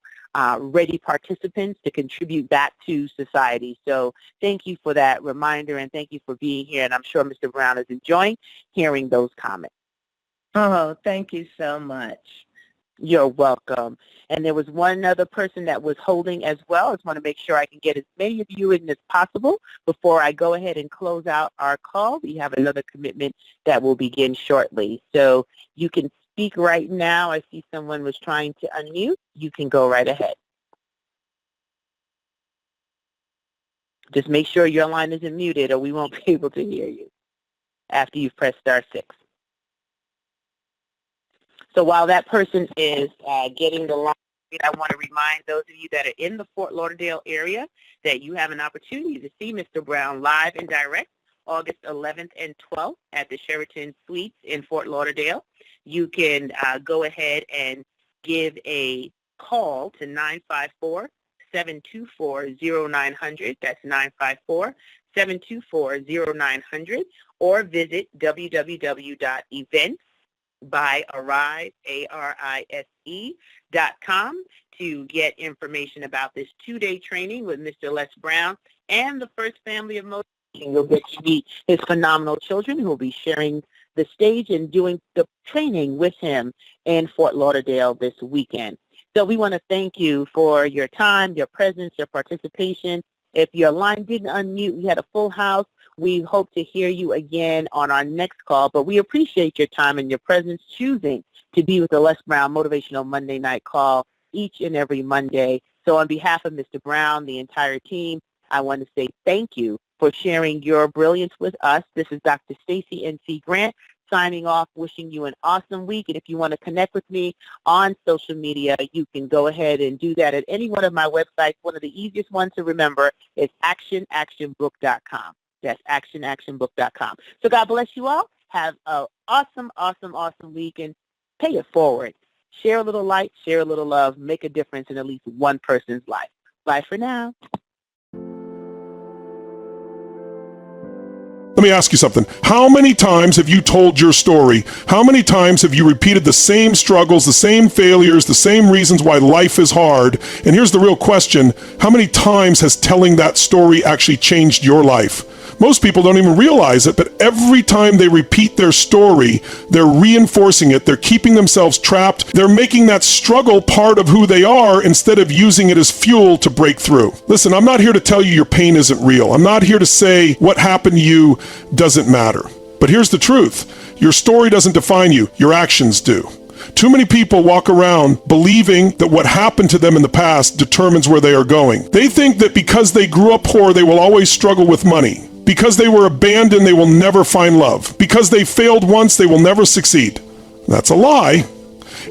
Speaker 1: ready participants to contribute back to society. So thank you for that reminder, and thank you for being here. And I'm sure Mr. Brown is enjoying hearing those comments.
Speaker 6: Oh, thank you so much.
Speaker 1: You're welcome. And there was one other person that was holding as well. I just want to make sure I can get as many of you in as possible before I go ahead and close out our call. We have another commitment that will begin shortly. So you can speak right now. I see someone was trying to unmute. You can go right ahead. Just make sure your line isn't muted or we won't be able to hear you after you've pressed *6. So while that person is getting the line, I want to remind those of you that are in the Fort Lauderdale area that you have an opportunity to see Mr. Brown live and direct August 11th and 12th at the Sheraton Suites in Fort Lauderdale. You can go ahead and give a call to 954-724-0900. That's 954-724-0900, or visit www.events.com to get information about this 2-day training with Mr. Les Brown and the First Family of Motivation. You'll get to meet his phenomenal children who will be sharing the stage and doing the training with him in Fort Lauderdale this weekend. So we want to thank you for your time, your presence, your participation. If your line didn't unmute, we had a full house. We hope to hear you again on our next call, but we appreciate your time and your presence choosing to be with the Les Brown Motivational Monday Night Call each and every Monday. So on behalf of Mr. Brown, the entire team, I want to say thank you for sharing your brilliance with us. This is Dr. Stacy N.C. Grant signing off, wishing you an awesome week. And if you want to connect with me on social media, you can go ahead and do that at any one of my websites. One of the easiest ones to remember is actionbook.com. That's actionbook.com. So God bless you all. Have an awesome, awesome, awesome week, and pay it forward. Share a little light, share a little love, make a difference in at least one person's life. Bye for now.
Speaker 7: Let me ask you something. How many times have you told your story? How many times have you repeated the same struggles, the same failures, the same reasons why life is hard? And here's the real question. How many times has telling that story actually changed your life? Most people don't even realize it, but every time they repeat their story, they're reinforcing it. They're keeping themselves trapped. They're making that struggle part of who they are instead of using it as fuel to break through. Listen, I'm not here to tell you your pain isn't real. I'm not here to say what happened to you doesn't matter. But here's the truth. Your story doesn't define you. Your actions do. Too many people walk around believing that what happened to them in the past determines where they are going. They think that because they grew up poor, they will always struggle with money. Because they were abandoned, they will never find love. Because they failed once, they will never succeed. That's a lie.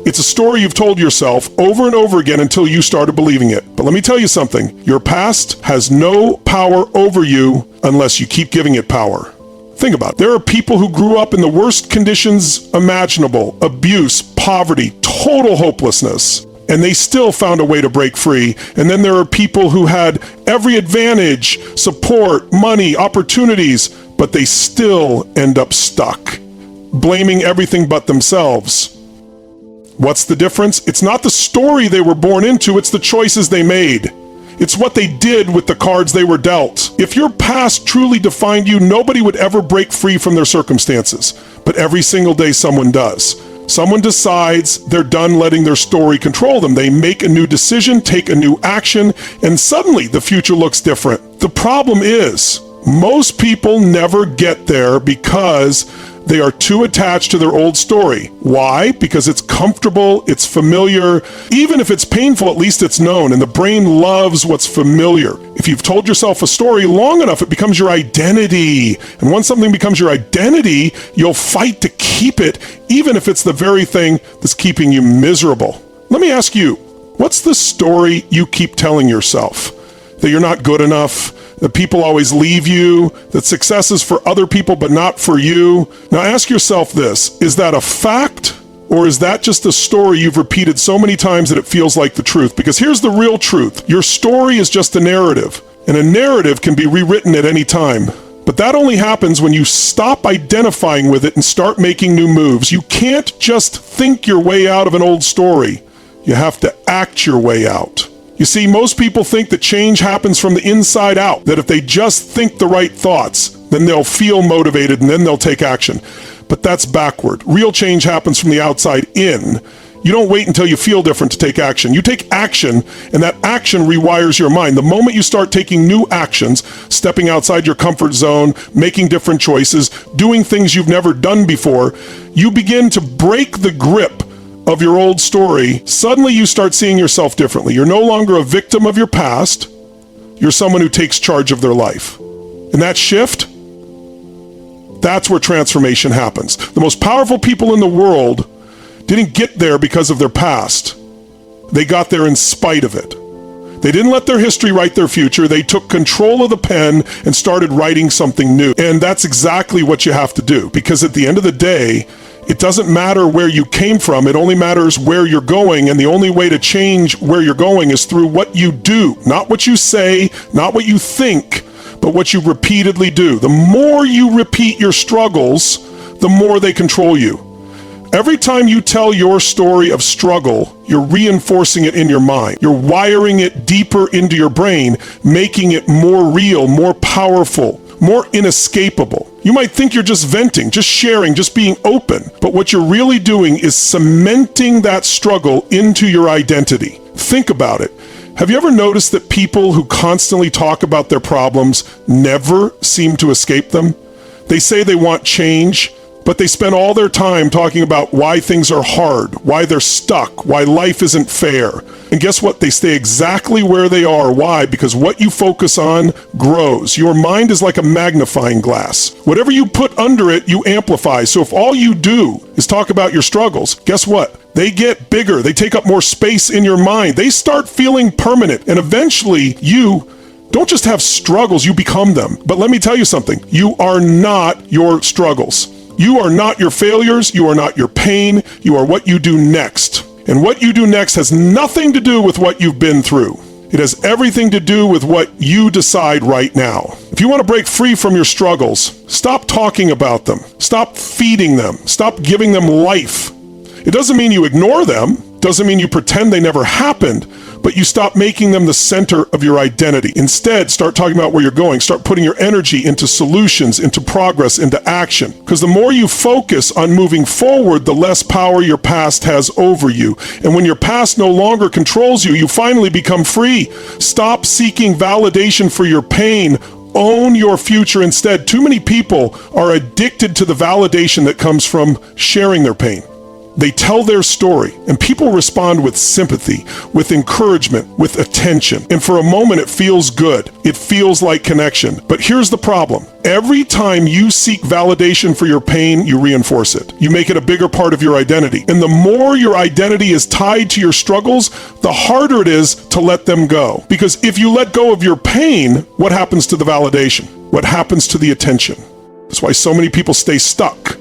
Speaker 7: It's a story you've told yourself over and over again until you started believing it. But let me tell you something. Your past has no power over you unless you keep giving it power. Think about it. There are people who grew up in the worst conditions imaginable: abuse, poverty, total hopelessness. And they still found a way to break free. And then there are people who had every advantage, support, money, opportunities, but they still end up stuck, blaming everything but themselves. What's the difference? It's not the story they were born into, it's the choices they made. It's what they did with the cards they were dealt. If your past truly defined you, nobody would ever break free from their circumstances. But every single day someone does. Someone decides they're done letting their story control them. They make a new decision, take a new action, and suddenly the future looks different. The problem is, most people never get there because They are too attached to their old story. Why? Because it's comfortable, it's familiar. Even if it's painful, at least it's known, and the brain loves what's familiar. If you've told yourself a story long enough, it becomes your identity. And once something becomes your identity, you'll fight to keep it, even if it's the very thing that's keeping you miserable. Let me ask you, what's the story you keep telling yourself? That you're not good enough, that people always leave you, that success is for other people but not for you. Now ask yourself this, is that a fact or is that just a story you've repeated so many times that it feels like the truth? Because here's the real truth. Your story is just a narrative, and a narrative can be rewritten at any time. But that only happens when you stop identifying with it and start making new moves. You can't just think your way out of an old story. You have to act your way out. You see, most people think that change happens from the inside out, that if they just think the right thoughts, then they'll feel motivated and then they'll take action. But that's backward. Real change happens from the outside in. You don't wait until you feel different to take action. You take action, and that action rewires your mind. The moment you start taking new actions, stepping outside your comfort zone, making different choices, doing things you've never done before, you begin to break the grip of your old story. Suddenly you start seeing yourself differently. You're no longer a victim of your past. You're someone who takes charge of their life. And that shift, that's where transformation happens. The most powerful people in the world didn't get there because of their past. They got there in spite of it. They didn't let their history write their future. They took control of the pen and started writing something new. And that's exactly what you have to do. Because at the end of the day, it doesn't matter where you came from. It only matters where you're going. And the only way to change where you're going is through what you do. Not what you say, not what you think, but what you repeatedly do. The more you repeat your struggles, the more they control you. Every time you tell your story of struggle, you're reinforcing it in your mind. You're wiring it deeper into your brain, making it more real, more powerful, more inescapable. You might think you're just venting, just sharing, just being open. But what you're really doing is cementing that struggle into your identity. Think about it. Have you ever noticed that people who constantly talk about their problems never seem to escape them? They say they want change, but they spend all their time talking about why things are hard, why they're stuck, why life isn't fair. And guess what? They stay exactly where they are. Why? Because what you focus on grows. Your mind is like a magnifying glass. Whatever you put under it, you amplify. So if all you do is talk about your struggles, guess what? They get bigger. They take up more space in your mind. They start feeling permanent. And eventually, you don't just have struggles, you become them. But let me tell you something. You are not your struggles. You are not your failures. You are not your pain. You are what you do next. And what you do next has nothing to do with what you've been through. It has everything to do with what you decide right now. If you want to break free from your struggles, stop talking about them. Stop feeding them. Stop giving them life. It doesn't mean you ignore them. Doesn't mean you pretend they never happened. But you stop making them the center of your identity. Instead, start talking about where you're going. Start putting your energy into solutions, into progress, into action. Because the more you focus on moving forward, the less power your past has over you. And when your past no longer controls you, you finally become free. Stop seeking validation for your pain. Own your future instead. Too many people are addicted to the validation that comes from sharing their pain. They tell their story, and people respond with sympathy, with encouragement, with attention. And for a moment, it feels good. It feels like connection. But here's the problem. Every time you seek validation for your pain, you reinforce it. You make it a bigger part of your identity. And the more your identity is tied to your struggles, the harder it is to let them go. Because if you let go of your pain, what happens to the validation? What happens to the attention? That's why so many people stay stuck.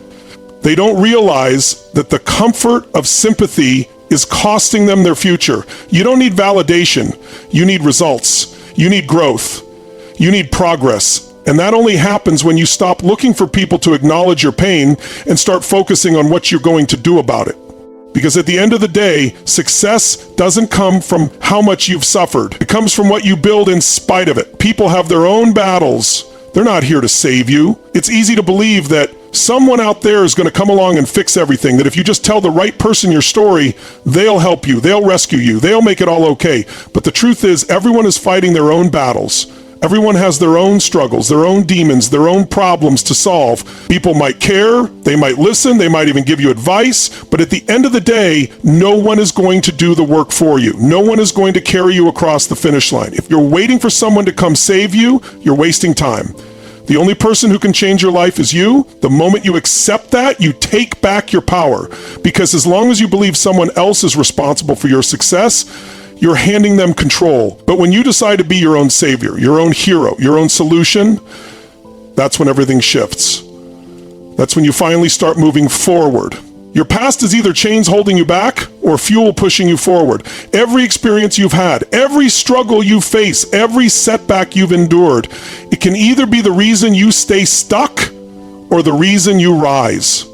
Speaker 7: They don't realize that the comfort of sympathy is costing them their future. You don't need validation. You need results. You need growth. You need progress. And that only happens when you stop looking for people to acknowledge your pain and start focusing on what you're going to do about it. Because at the end of the day, success doesn't come from how much you've suffered. It comes from what you build in spite of it. People have their own battles. They're not here to save you. It's easy to believe that someone out there is going to come along and fix everything, that if you just tell the right person your story, they'll help you, they'll rescue you, they'll make it all okay. But the truth is, everyone is fighting their own battles. Everyone has their own struggles, their own demons, their own problems to solve. People might care, they might listen, they might even give you advice, but at the end of the day, no one is going to do the work for you. No one is going to carry you across the finish line. If you're waiting for someone to come save you, you're wasting time. The only person who can change your life is you. The moment you accept that, you take back your power. Because as long as you believe someone else is responsible for your success, you're handing them control. But when you decide to be your own savior, your own hero, your own solution, that's when everything shifts. That's when you finally start moving forward. Your past is either chains holding you back or fuel pushing you forward. Every experience you've had, every struggle you face, every setback you've endured, it can either be the reason you stay stuck or the reason you rise.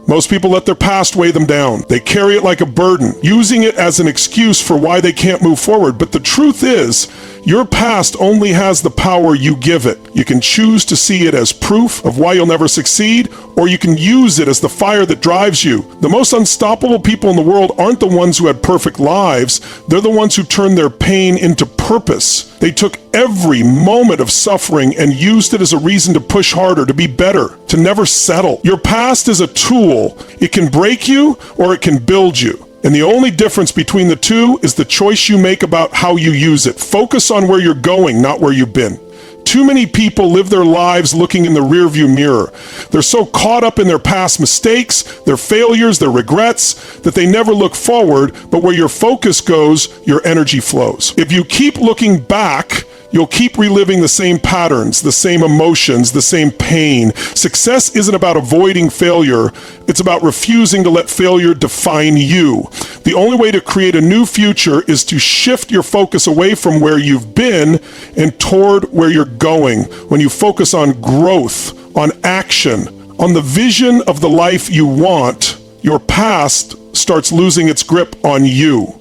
Speaker 7: Most people let their past weigh them down. They carry it like a burden, using it as an excuse for why they can't move forward. But the truth is, your past only has the power you give it. You can choose to see it as proof of why you'll never succeed, or you can use it as the fire that drives you. The most unstoppable people in the world aren't the ones who had perfect lives. They're the ones who turned their pain into purpose. They took every moment of suffering and used it as a reason to push harder, to be better, to never settle. Your past is a tool. It can break you or it can build you. And the only difference between the two is the choice you make about how you use it. Focus on where you're going, not where you've been. Too many people live their lives looking in the rearview mirror. They're so caught up in their past mistakes, their failures, their regrets, that they never look forward, but where your focus goes, your energy flows. If you keep looking back, you'll keep reliving the same patterns, the same emotions, the same pain. Success isn't about avoiding failure. It's about refusing to let failure define you. The only way to create a new future is to shift your focus away from where you've been and toward where you're going. When you focus on growth, on action, on the vision of the life you want, your past starts losing its grip on you.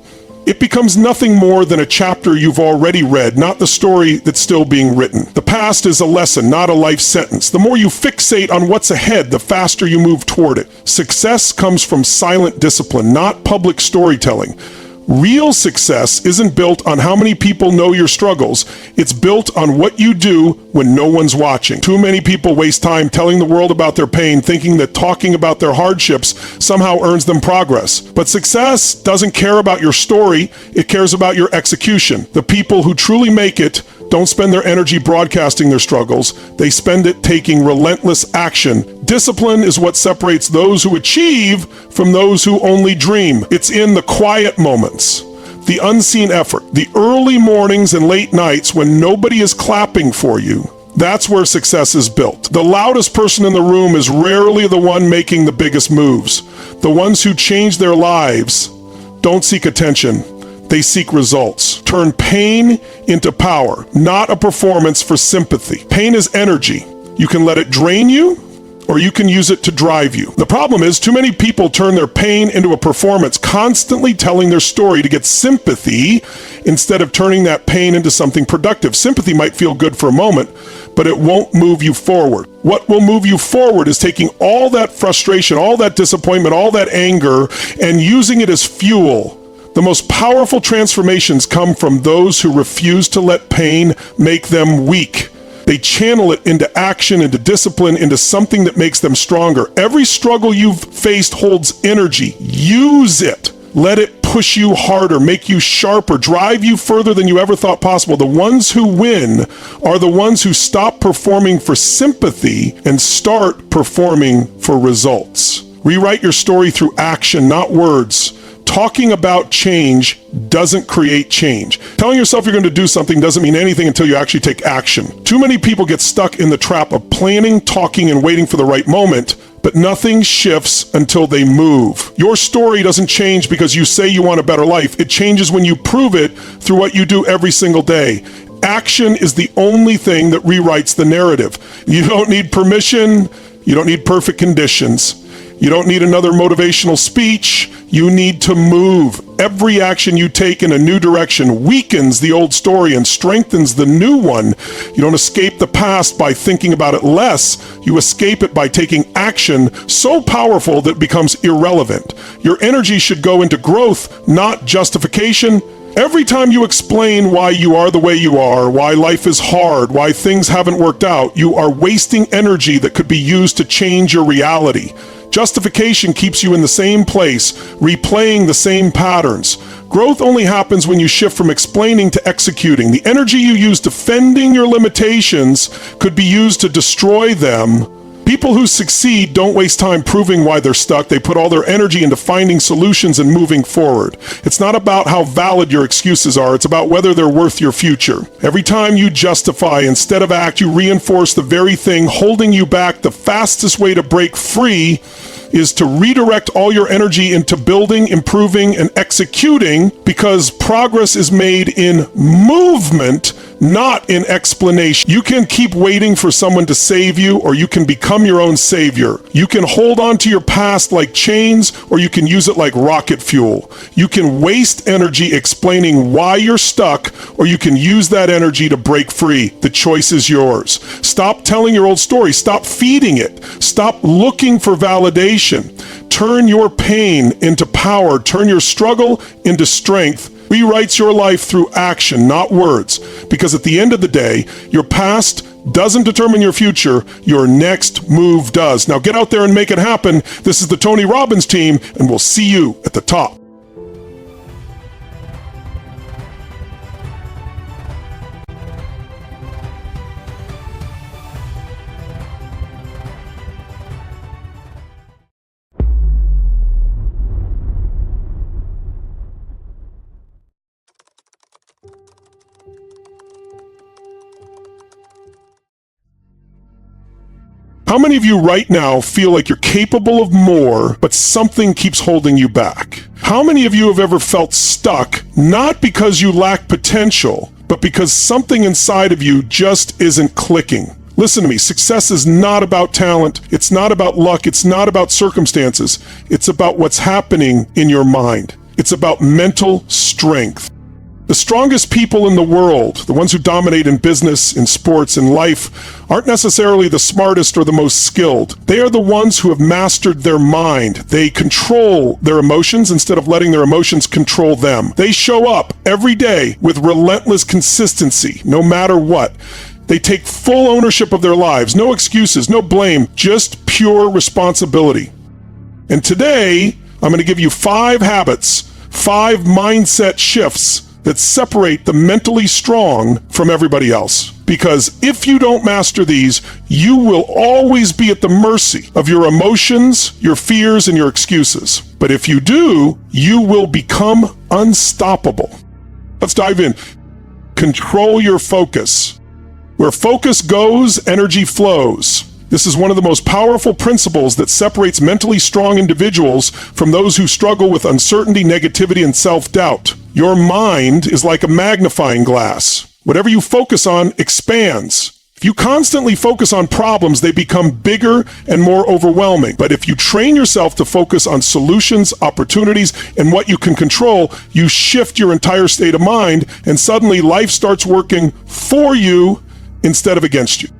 Speaker 7: It becomes nothing more than a chapter you've already read, not the story that's still being written. The past is a lesson, not a life sentence. The more you fixate on what's ahead, the faster you move toward it. Success comes from silent discipline, not public storytelling. Real success isn't built on how many people know your struggles. It's built on what you do when no one's watching. Too many people waste time telling the world about their pain, thinking that talking about their hardships somehow earns them progress. But success doesn't care about your story. It cares about your execution. The people who truly make it don't spend their energy broadcasting their struggles. They spend it taking relentless action. Discipline is what separates those who achieve from those who only dream. It's in the quiet moments, the unseen effort, the early mornings and late nights when nobody is clapping for you. That's where success is built. The loudest person in the room is rarely the one making the biggest moves. The ones who change their lives don't seek attention. They seek results. Turn pain into power, not a performance for sympathy. Pain is energy. You can let it drain you, or you can use it to drive you. The problem is, too many people turn their pain into a performance, constantly telling their story to get sympathy instead of turning that pain into something productive. Sympathy might feel good for a moment, but it won't move you forward. What will move you forward is taking all that frustration, all that disappointment, all that anger, and using it as fuel. The most powerful transformations come from those who refuse to let pain make them weak. They channel it into action, into discipline, into something that makes them stronger. Every struggle you've faced holds energy. Use it. Let it push you harder, make you sharper, drive you further than you ever thought possible. The ones who win are the ones who stop performing for sympathy and start performing for results. Rewrite your story through action, not words. Talking about change doesn't create change. Telling yourself you're going to do something doesn't mean anything until you actually take action. Too many people get stuck in the trap of planning, talking, and waiting for the right moment, but nothing shifts until they move. Your story doesn't change because you say you want a better life. It changes when you prove it through what you do every single day. Action is the only thing that rewrites the narrative. You don't need permission. You don't need perfect conditions. You don't need another motivational speech. You need to move. Every action you take in a new direction weakens the old story and strengthens the new one. You don't escape the past by thinking about it less. You escape it by taking action so powerful that it becomes irrelevant. Your energy should go into growth, not justification. Every time you explain why you are the way you are, why life is hard, why things haven't worked out, you are wasting energy that could be used to change your reality. Justification keeps you in the same place, replaying the same patterns. Growth only happens when you shift from explaining to executing. The energy you use defending your limitations could be used to destroy them. People who succeed don't waste time proving why they're stuck. They put all their energy into finding solutions and moving forward. It's not about how valid your excuses are. It's about whether they're worth your future. Every time you justify instead of act, you reinforce the very thing holding you back. The fastest way to break free is to redirect all your energy into building, improving, and executing, because progress is made in movement, not in explanation. You can keep waiting for someone to save you, or you can become your own savior. You can hold on to your past like chains, or you can use it like rocket fuel. You can waste energy explaining why you're stuck, or you can use that energy to break free. The choice is yours. Stop telling your old story. Stop feeding it. Stop looking for validation. Turn your pain into power. Turn your struggle into strength. Rewrites your life through action, not words. Because at the end of the day, your past doesn't determine your future. Your next move does. Now get out there and make it happen. This is the Tony Robbins team, and we'll see you at the top. How many of you right now feel like you're capable of more, but something keeps holding you back? How many of you have ever felt stuck, not because you lack potential, but because something inside of you just isn't clicking? Listen to me, success is not about talent, it's not about luck, it's not about circumstances, it's about what's happening in your mind. It's about mental strength. The strongest people in the world, the ones who dominate in business, in sports, in life, aren't necessarily the smartest or the most skilled. They are the ones who have mastered their mind. They control their emotions instead of letting their emotions control them. They show up every day with relentless consistency, no matter what. They take full ownership of their lives. No excuses, no blame, just pure responsibility. And today, I'm going to give you 5 habits, 5 mindset shifts that separate the mentally strong from everybody else. Because if you don't master these, you will always be at the mercy of your emotions, your fears, and your excuses. But if you do, you will become unstoppable. Let's dive in. Control your focus. Where focus goes, energy flows. This is one of the most powerful principles that separates mentally strong individuals from those who struggle with uncertainty, negativity, and self-doubt. Your mind is like a magnifying glass. Whatever you focus on expands. If you constantly focus on problems, they become bigger and more overwhelming. But if you train yourself to focus on solutions, opportunities, and what you can control, you shift your entire state of mind, and suddenly life starts working for you instead of against you.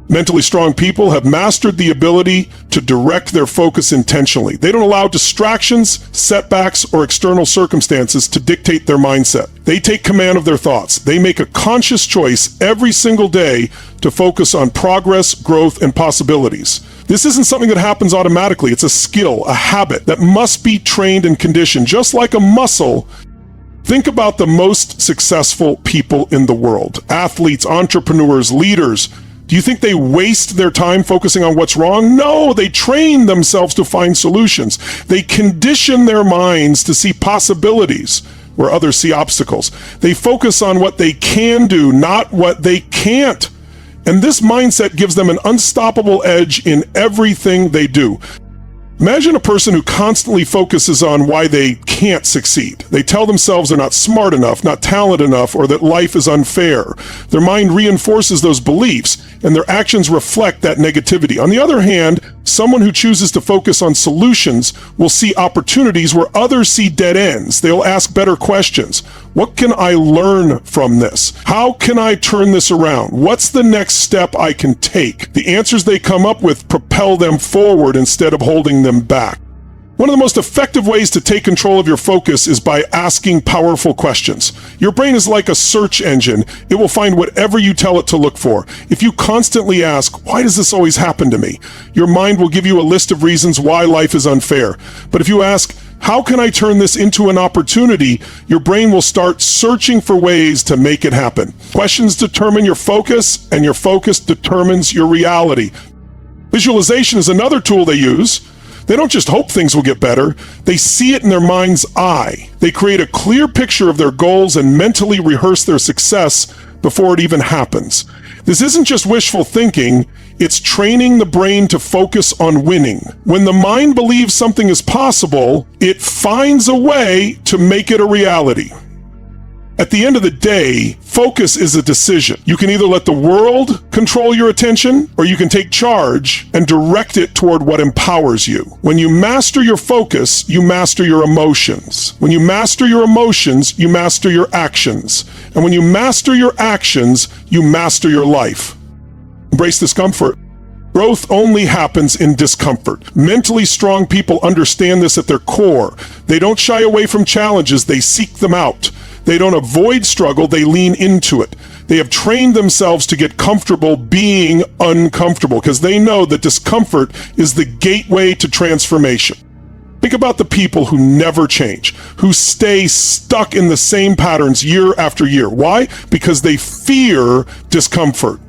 Speaker 7: Mentally strong people have mastered the ability to direct their focus intentionally. They don't allow distractions, setbacks, or external circumstances to dictate their mindset. They take command of their thoughts. They make a conscious choice every single day to focus on progress, growth, and possibilities. This isn't something that happens automatically. It's a skill, a habit that must be trained and conditioned. Just like a muscle, think about the most successful people in the world. Athletes, entrepreneurs, leaders. Do you think they waste their time focusing on what's wrong? No, they train themselves to find solutions. They condition their minds to see possibilities where others see obstacles. They focus on what they can do, not what they can't. And this mindset gives them an unstoppable edge in everything they do. Imagine a person who constantly focuses on why they can't succeed. They tell themselves they're not smart enough, not talented enough, or that life is unfair. Their mind reinforces those beliefs, and their actions reflect that negativity. On the other hand, someone who chooses to focus on solutions will see opportunities where others see dead ends. They'll ask better questions. What can I learn from this? How can I turn this around? What's the next step I can take? The answers they come up with propel them forward instead of holding them back. One of the most effective ways to take control of your focus is by asking powerful questions. Your brain is like a search engine. It will find whatever you tell it to look for. If you constantly ask, why does this always happen to me? Your mind will give you a list of reasons why life is unfair. But if you ask, how can I turn this into an opportunity? Your brain will start searching for ways to make it happen. Questions determine your focus, and your focus determines your reality. Visualization is another tool they use. They don't just hope things will get better. They see it in their mind's eye. They create a clear picture of their goals and mentally rehearse their success before it even happens. This isn't just wishful thinking. It's training the brain to focus on winning. When the mind believes something is possible, it finds a way to make it a reality. At the end of the day, focus is a decision. You can either let the world control your attention, or you can take charge and direct it toward what empowers you. When you master your focus, you master your emotions. When you master your emotions, you master your actions. And when you master your actions, you master your life. Embrace discomfort. Growth only happens in discomfort. Mentally strong people understand this at their core. They don't shy away from challenges, they seek them out. They don't avoid struggle, they lean into it. They have trained themselves to get comfortable being uncomfortable because they know that discomfort is the gateway to transformation. Think about the people who never change, who stay stuck in the same patterns year after year. Why? Because they fear discomfort.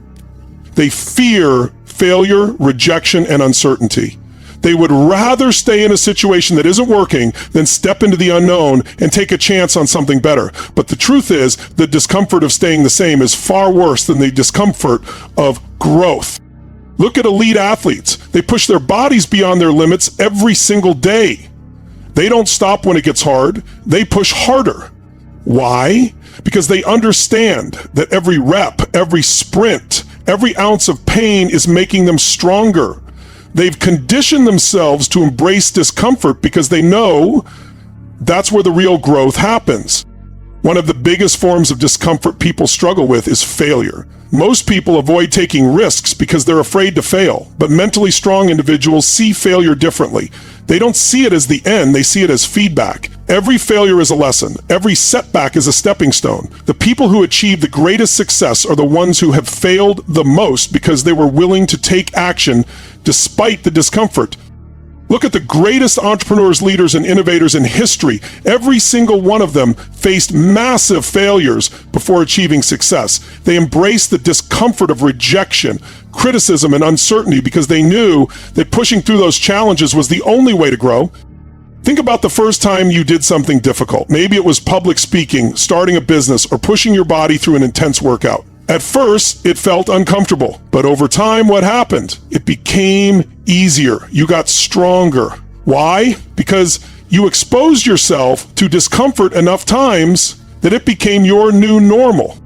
Speaker 7: They fear failure, rejection, and uncertainty. They would rather stay in a situation that isn't working than step into the unknown and take a chance on something better. But the truth is, the discomfort of staying the same is far worse than the discomfort of growth. Look at elite athletes. They push their bodies beyond their limits every single day. They don't stop when it gets hard. They push harder. Why? Because they understand that every rep, every sprint, every ounce of pain is making them stronger. They've conditioned themselves to embrace discomfort because they know that's where the real growth happens. One of the biggest forms of discomfort people struggle with is failure. Most people avoid taking risks because they're afraid to fail, but mentally strong individuals see failure differently. They don't see it as the end, they see it as feedback. Every failure is a lesson. Every setback is a stepping stone. The people who achieve the greatest success are the ones who have failed the most because they were willing to take action despite the discomfort. Look at the greatest entrepreneurs, leaders, and innovators in history. Every single one of them faced massive failures before achieving success. They embraced the discomfort of rejection, criticism, and uncertainty because they knew that pushing through those challenges was the only way to grow. Think about the first time you did something difficult. Maybe it was public speaking, starting a business, or pushing your body through an intense workout. At first, it felt uncomfortable, but over time, what happened? It became easier. You got stronger. Why? Because you exposed yourself to discomfort enough times that it became your new normal.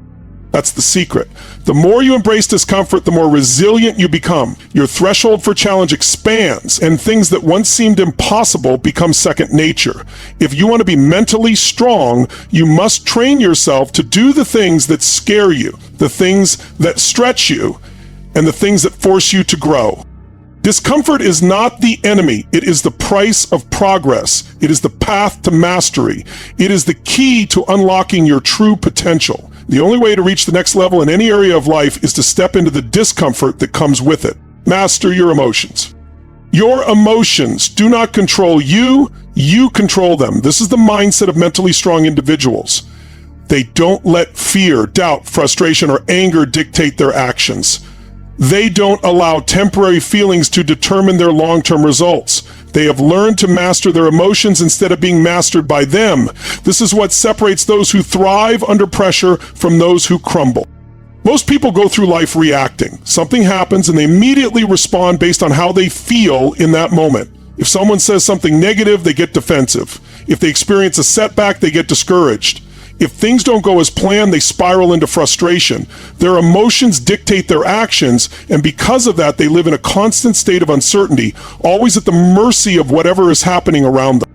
Speaker 7: That's the secret. The more you embrace discomfort, the more resilient you become. Your threshold for challenge expands, and things that once seemed impossible become second nature. If you want to be mentally strong, you must train yourself to do the things that scare you, the things that stretch you, and the things that force you to grow. Discomfort is not the enemy. It is the price of progress. It is the path to mastery. It is the key to unlocking your true potential. The only way to reach the next level in any area of life is to step into the discomfort that comes with it. Master your emotions. Your emotions do not control you, you control them. This is the mindset of mentally strong individuals. They don't let fear, doubt, frustration, or anger dictate their actions. They don't allow temporary feelings to determine their long-term results. They have learned to master their emotions instead of being mastered by them. This is what separates those who thrive under pressure from those who crumble. Most people go through life reacting. Something happens and they immediately respond based on how they feel in that moment. If someone says something negative, they get defensive. If they experience a setback, they get discouraged. If things don't go as planned, they spiral into frustration. Their emotions dictate their actions, and because of that, they live in a constant state of uncertainty, always at the mercy of whatever is happening around them.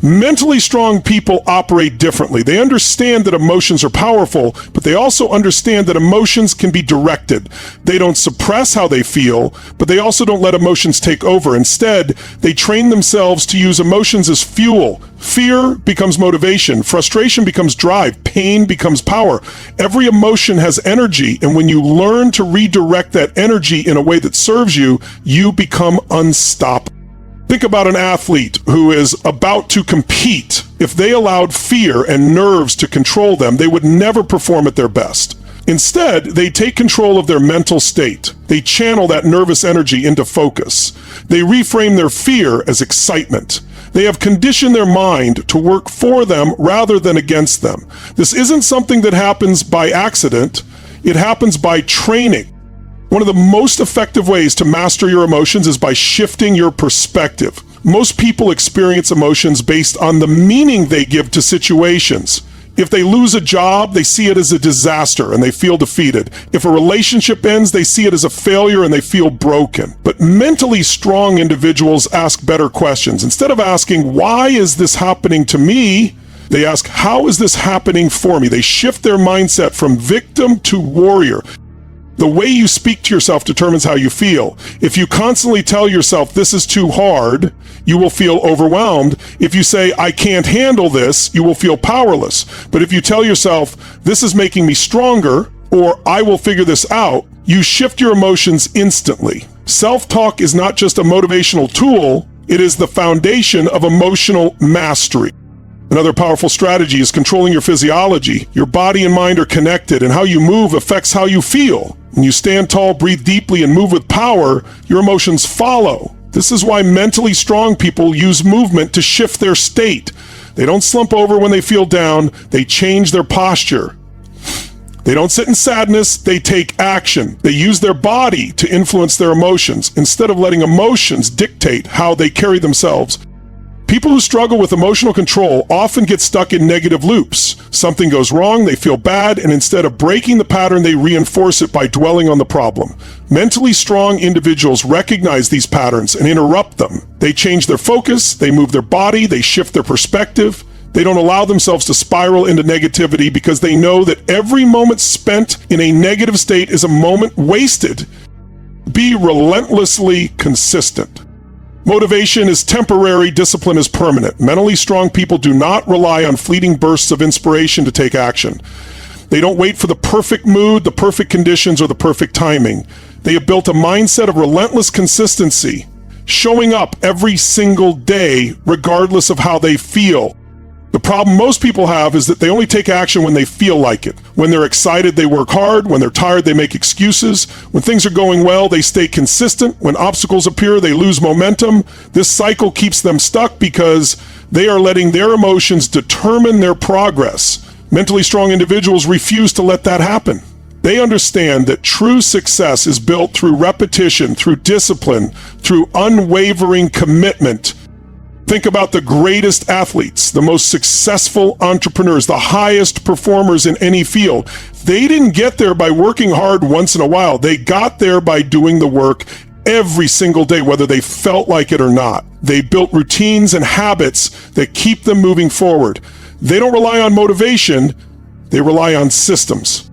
Speaker 7: Mentally strong people operate differently. They understand that emotions are powerful, but they also understand that emotions can be directed. They don't suppress how they feel, but they also don't let emotions take over. Instead, they train themselves to use emotions as fuel. Fear becomes motivation. Frustration becomes drive. Pain becomes power. Every emotion has energy, and when you learn to redirect that energy in a way that serves you, you become unstoppable. Think about an athlete who is about to compete. If they allowed fear and nerves to control them, they would never perform at their best. Instead, they take control of their mental state. They channel that nervous energy into focus. They reframe their fear as excitement. They have conditioned their mind to work for them rather than against them. This isn't something that happens by accident. It happens by training. One of the most effective ways to master your emotions is by shifting your perspective. Most people experience emotions based on the meaning they give to situations. If they lose a job, they see it as a disaster and they feel defeated. If a relationship ends, they see it as a failure and they feel broken. But mentally strong individuals ask better questions. Instead of asking, why is this happening to me? They ask, how is this happening for me? They shift their mindset from victim to warrior. The way you speak to yourself determines how you feel. If you constantly tell yourself this is too hard, you will feel overwhelmed. If you say, I can't handle this, you will feel powerless. But if you tell yourself, this is making me stronger, or I will figure this out, you shift your emotions instantly. Self-talk is not just a motivational tool, it is the foundation of emotional mastery. Another powerful strategy is controlling your physiology. Your body and mind are connected, and how you move affects how you feel. When you stand tall, breathe deeply, and move with power, your emotions follow. This is why mentally strong people use movement to shift their state. They don't slump over when they feel down, they change their posture. They don't sit in sadness, they take action. They use their body to influence their emotions, instead of letting emotions dictate how they carry themselves. People who struggle with emotional control often get stuck in negative loops. Something goes wrong, they feel bad, and instead of breaking the pattern, they reinforce it by dwelling on the problem. Mentally strong individuals recognize these patterns and interrupt them. They change their focus, they move their body, they shift their perspective. They don't allow themselves to spiral into negativity because they know that every moment spent in a negative state is a moment wasted. Be relentlessly consistent. Motivation is temporary, discipline is permanent. Mentally strong people do not rely on fleeting bursts of inspiration to take action. They don't wait for the perfect mood, the perfect conditions, or the perfect timing. They have built a mindset of relentless consistency, showing up every single day, regardless of how they feel. The problem most people have is that they only take action when they feel like it. When they're excited, they work hard. When they're tired, they make excuses. When things are going well, they stay consistent. When obstacles appear, they lose momentum. This cycle keeps them stuck because they are letting their emotions determine their progress. Mentally strong individuals refuse to let that happen. They understand that true success is built through repetition, through discipline, through unwavering commitment. Think about the greatest athletes, the most successful entrepreneurs, the highest performers in any field. They didn't get there by working hard once in a while. They got there by doing the work every single day, whether they felt like it or not. They built routines and habits that keep them moving forward. They don't rely on motivation, they rely on systems.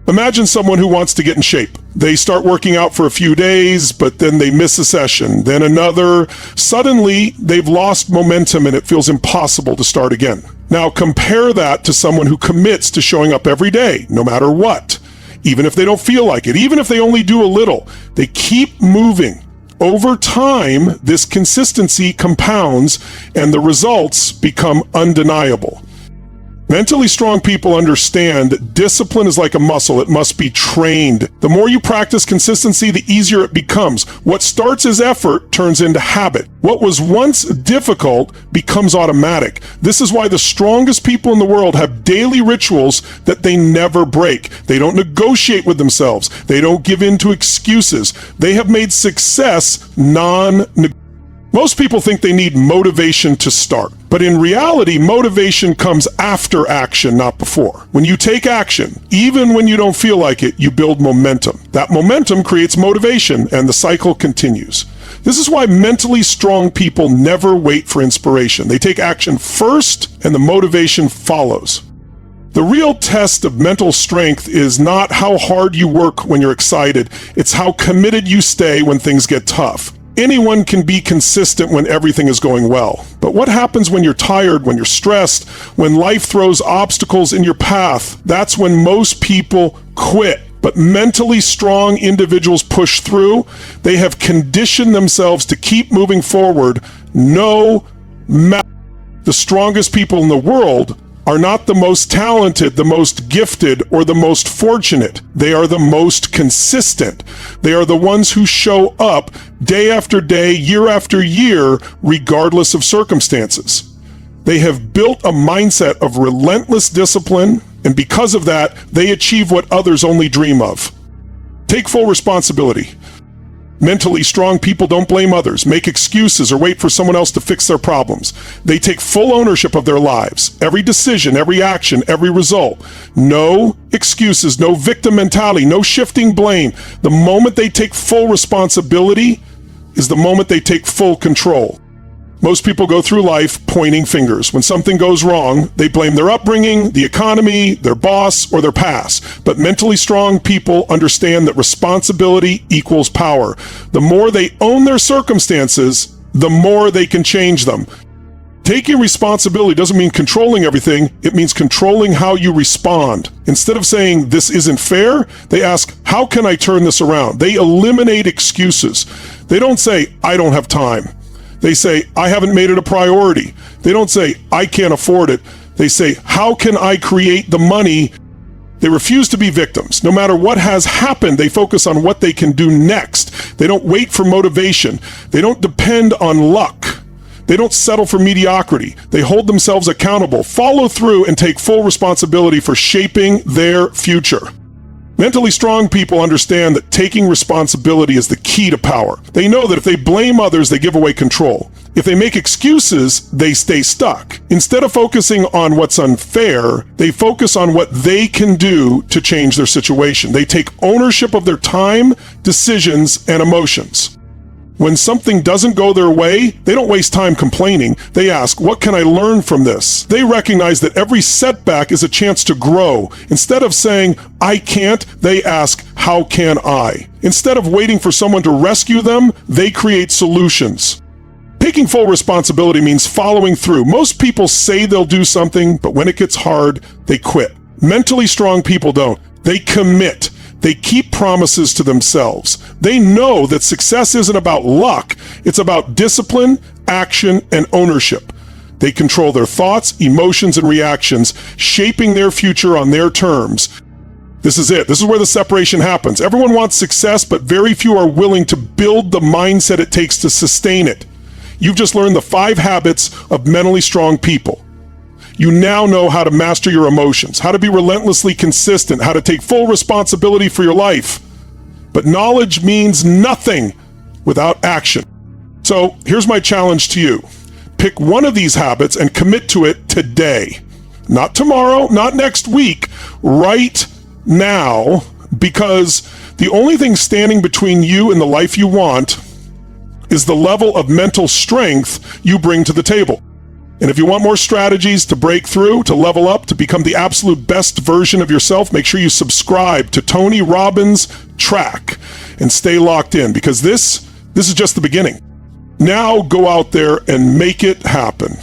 Speaker 7: Imagine someone who wants to get in shape. They start working out for a few days, but then they miss a session, then another. Suddenly, they've lost momentum and it feels impossible to start again. Now compare that to someone who commits to showing up every day, no matter what. Even if they don't feel like it, even if they only do a little, they keep moving. Over time, this consistency compounds and the results become undeniable. Mentally strong people understand that discipline is like a muscle. It must be trained. The more you practice consistency, the easier it becomes. What starts as effort turns into habit. What was once difficult becomes automatic. This is why the strongest people in the world have daily rituals that they never break. They don't negotiate with themselves. They don't give in to excuses. They have made success non-negotiable. Most people think they need motivation to start, But in reality, motivation comes after action, not before. When you take action, even when you don't feel like it, you build momentum. That momentum creates motivation, and the cycle continues. This is why mentally strong people never wait for inspiration. They take action first, and the motivation follows. The real test of mental strength is not how hard you work when you're excited. It's how committed you stay when things get tough. Anyone can be consistent when everything is going well. But what happens when you're tired, when you're stressed, when life throws obstacles in your path? That's when most people quit. But mentally strong individuals push through. They have conditioned themselves to keep moving forward no matter. The strongest people in the world are not the most talented, the most gifted, or the most fortunate. They are the most consistent. They are the ones who show up day after day, year after year, regardless of circumstances. They have built a mindset of relentless discipline, and because of that, they achieve what others only dream of. Take full responsibility. Mentally strong people don't blame others, make excuses, or wait for someone else to fix their problems. They take full ownership of their lives, every decision, every action, every result. No excuses, no victim mentality, no shifting blame. The moment they take full responsibility is the moment they take full control. Most people go through life pointing fingers. When something goes wrong, they blame their upbringing, the economy, their boss, or their past. But mentally strong people understand that responsibility equals power. The more they own their circumstances, the more they can change them. Taking responsibility doesn't mean controlling everything. It means controlling how you respond. Instead of saying, this isn't fair, they ask, how can I turn this around? They eliminate excuses. They don't say, I don't have time. They say, I haven't made it a priority. They don't say, I can't afford it. They say, how can I create the money? They refuse to be victims. No matter what has happened, they focus on what they can do next. They don't wait for motivation. They don't depend on luck. They don't settle for mediocrity. They hold themselves accountable, follow through, and take full responsibility for shaping their future. Mentally strong people understand that taking responsibility is the key to power. They know that if they blame others, they give away control. If they make excuses, they stay stuck. Instead of focusing on what's unfair, they focus on what they can do to change their situation. They take ownership of their time, decisions, and emotions. When something doesn't go their way, they don't waste time complaining. They ask, what can I learn from this? They recognize that every setback is a chance to grow. Instead of saying, I can't, they ask, how can I? Instead of waiting for someone to rescue them, they create solutions. Taking full responsibility means following through. Most people say they'll do something, but when it gets hard, they quit. Mentally strong people don't. They commit. They keep promises to themselves. They know that success isn't about luck. It's about discipline, action, and ownership. They control their thoughts, emotions, and reactions, shaping their future on their terms. This is it. This is where the separation happens. Everyone wants success, but very few are willing to build the mindset it takes to sustain it. You've just learned the 5 habits of mentally strong people. You now know how to master your emotions, how to be relentlessly consistent, how to take full responsibility for your life. But knowledge means nothing without action. So here's my challenge to you. Pick one of these habits and commit to it today. Not tomorrow, not next week, right now, because the only thing standing between you and the life you want is the level of mental strength you bring to the table. And if you want more strategies to break through, to level up, to become the absolute best version of yourself, make sure you subscribe to Tony Robbins' Track and stay locked in, because this is just the beginning. Now go out there and make it happen.